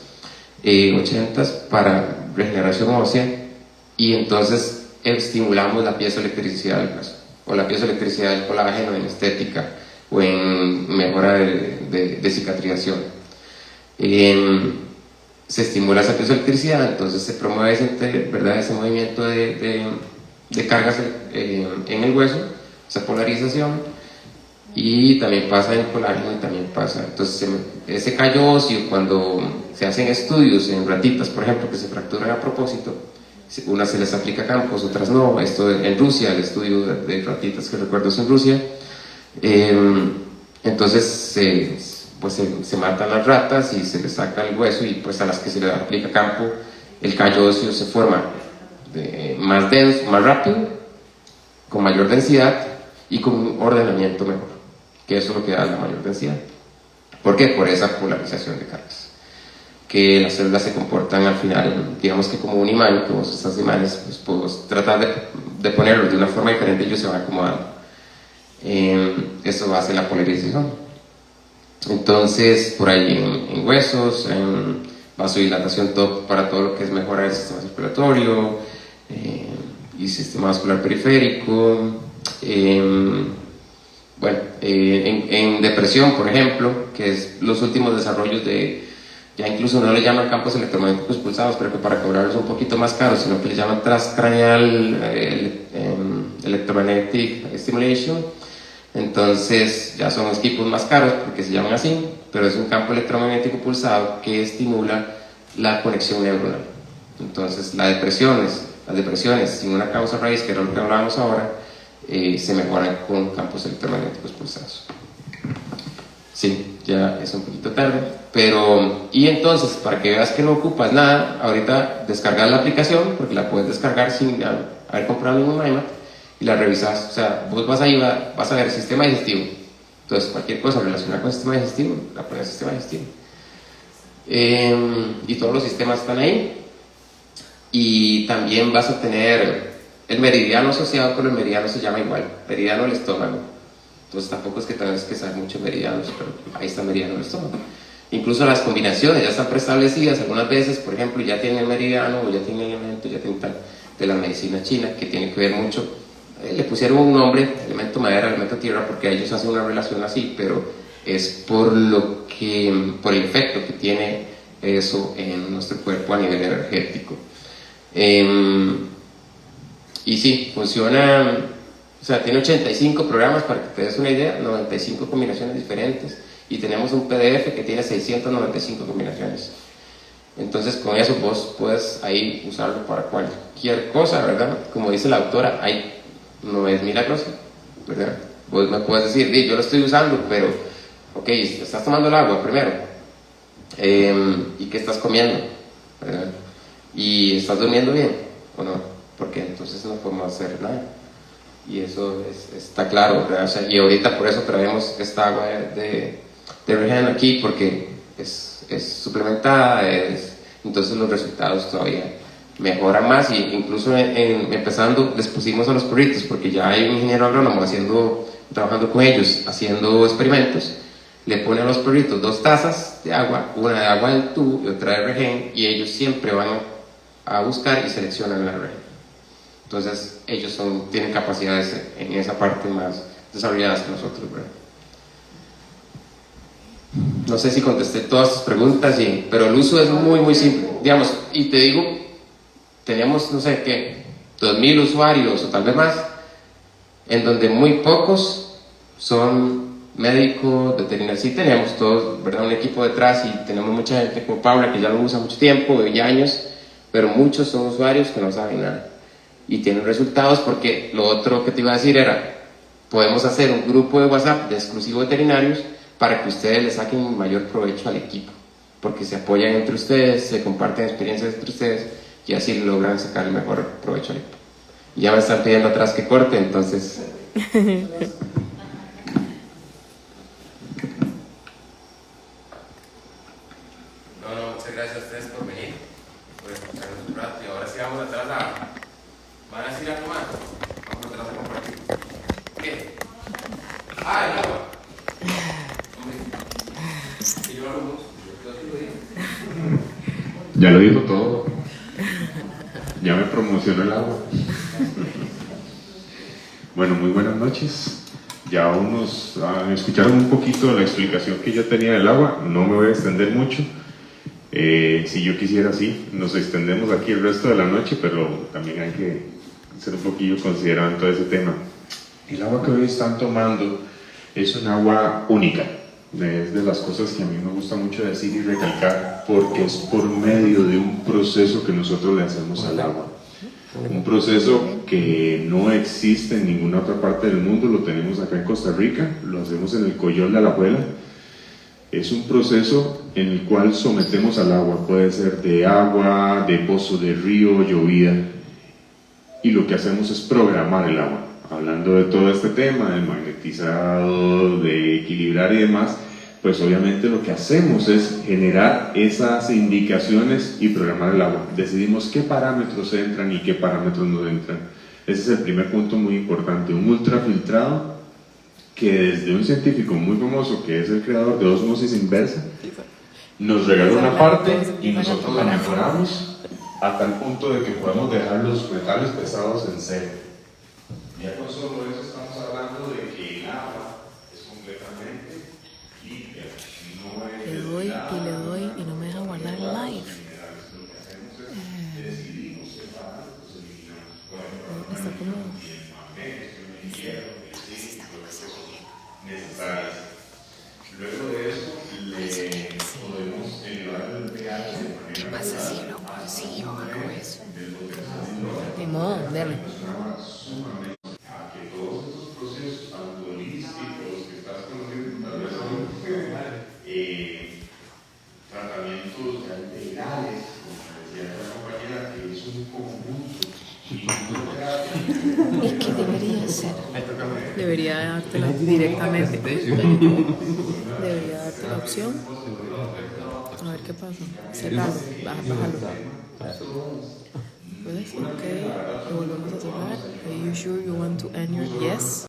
80s, para regeneración ósea, y entonces estimulamos la piezoelectricidad del brazo, o la piezoelectricidad del colágeno en estética, o en mejora de cicatrización. Se estimula esa piezoelectricidad, entonces se promueve ese movimiento de cargas en el hueso, esa polarización, y también pasa en el colágeno, y también pasa. Entonces ese callo óseo, cuando se hacen estudios en ratitas, por ejemplo, que se fracturan a propósito, unas se les aplica campos, otras no. Esto en Rusia, el estudio de ratitas que recuerdo es en Rusia. Entonces se matan las ratas y se les saca el hueso, y pues a las que se les aplica campo, el callo óseo se forma más denso, más rápido, con mayor densidad y con un ordenamiento mejor, que eso es lo que da la mayor densidad. ¿Por qué? Por esa polarización de cargas, que las células se comportan al final, digamos que como un imán, como estas imanes, pues podemos tratar de ponerlos de una forma diferente y ellos se van acomodando. Eso hace la polarización. Entonces, por ahí en huesos, en vasodilatación para todo lo que es mejorar el sistema circulatorio y sistema vascular periférico. Bueno, en depresión, por ejemplo, que es los últimos desarrollos de, ya incluso no le llaman campos electromagnéticos pulsados, pero que para cobrarlos un poquito más caros, sino que le llaman transcranial electromagnetic stimulation. Entonces ya son equipos más caros porque se llaman así, pero es un campo electromagnético pulsado que estimula la conexión neuronal. Entonces las depresiones sin una causa raíz, que era lo que hablábamos ahora, se mejoran con campos electromagnéticos pulsados. Sí, ya es un poquito tarde, pero y entonces para que veas que no ocupas nada, ahorita descargas la aplicación, porque la puedes descargar sin haber comprado ningún MyMat, y la revisas. O sea, vos vas ahí, vas a ver sistema digestivo, entonces cualquier cosa relacionada con el sistema digestivo, la pones en el sistema digestivo, y todos los sistemas están ahí. Y también vas a tener el meridiano asociado, pero el meridiano se llama igual, meridiano del estómago. Entonces tampoco es que tengas que saber mucho meridianos, pero ahí está el meridiano del estómago. Incluso las combinaciones ya están preestablecidas, algunas veces, por ejemplo, ya tienen el meridiano o ya tienen elemento, ya tienen tal, de la medicina china, que tiene que ver mucho. Le pusieron un nombre, elemento madera, elemento tierra, porque ellos hacen una relación así, pero es por el efecto que tiene eso en nuestro cuerpo a nivel energético. Y sí, funciona, o sea, tiene 85 programas para que te des una idea, 95 combinaciones diferentes, y tenemos un PDF que tiene 695 combinaciones. Entonces con eso vos puedes ahí usarlo para cualquier cosa, ¿verdad? Como dice la autora, no es milagroso, ¿verdad? Vos me puedes decir, yo lo estoy usando, pero, ok, estás tomando el agua primero, ¿y qué estás comiendo? ¿Verdad? ¿Y estás durmiendo bien o no? Porque entonces no podemos hacer nada. Y eso está claro, ¿verdad? O sea, y ahorita por eso traemos esta agua de Regen aquí, porque es suplementada, entonces los resultados todavía mejoran más. Y incluso empezando les pusimos a los perritos, porque ya hay un ingeniero agrónomo trabajando con ellos, haciendo experimentos. Le pone a los perritos 2 tazas de agua, una de agua del tubo y otra de Regen, y ellos siempre van a buscar y seleccionan la Regen. Entonces ellos tienen capacidades en esa parte más desarrolladas que nosotros, ¿verdad? No sé si contesté todas tus preguntas, pero el uso es muy muy simple, digamos, y te digo, tenemos no sé qué, 2000 usuarios o tal vez más, en donde muy pocos son médicos, veterinarios. Sí tenemos todos, ¿verdad?, un equipo detrás, y tenemos mucha gente como Paula que ya lo usa mucho tiempo y años, pero muchos son usuarios que no saben nada y tienen resultados. Porque lo otro que te iba a decir era, podemos hacer un grupo de WhatsApp de exclusivos veterinarios para que ustedes le saquen mayor provecho al equipo, porque se apoyan entre ustedes, se comparten experiencias entre ustedes y así logran sacar el mejor provecho al equipo. Ya me están pidiendo atrás que corte, entonces... Muchas gracias a ustedes por venir, por escucharnos un rato. Y ahora sí vamos atrás ¿van a decir algo más? Vamos atrás a compartir. ¿Qué? El agua. Hombre, si yo hablo mucho, yo sí lo digo. Ya lo dijo todo. Ya me promocionó el agua. Bueno, muy buenas noches. Ya unos escucharon un poquito la explicación que yo tenía del agua. No me voy a extender mucho. Si yo quisiera, sí, nos extendemos aquí el resto de la noche, pero también hay que ser un poquillo considerando todo ese tema. El agua que hoy están tomando es un agua única. Es de las cosas que a mí me gusta mucho decir y recalcar, porque es por medio de un proceso que nosotros le hacemos al agua. Un proceso que no existe en ninguna otra parte del mundo, lo tenemos acá en Costa Rica, lo hacemos en el Coyol de Alajuela. Es un proceso en el cual sometemos al agua, puede ser de agua, de pozo, de río, llovida, y lo que hacemos es programar el agua. Hablando de todo este tema, del magnetizado, de equilibrar y demás, pues obviamente lo que hacemos es generar esas indicaciones y programar el agua. Decidimos qué parámetros entran y qué parámetros no entran. Ese es el primer punto muy importante. Un ultrafiltrado que desde un científico muy famoso, que es el creador de osmosis inversa, nos regaló una parte y nosotros la mejoramos a tal punto de que podemos dejar los metales pesados en cero. Ya con solo eso estamos hablando de que el agua es completamente limpia. No es Le doy y le doy y no me deja guardar live. Está como... necesarias. Luego de eso, le podemos elevar el pH de manera. ¿Qué pasa si no consigo algo eso? Ni modo, deme. A que todos estos procesos autolísticos que estás conociendo, tal vez son tratamientos integrales, como decía la compañera, que es un conjunto. ¿Y qué debería ser? Debería dártela directamente. Debería darte la opción. A ver qué pasa. Cerrarlo. Bájalo. ¿Ves? Ok. Lo volvemos a cerrar. Are you sure you want to end your yes?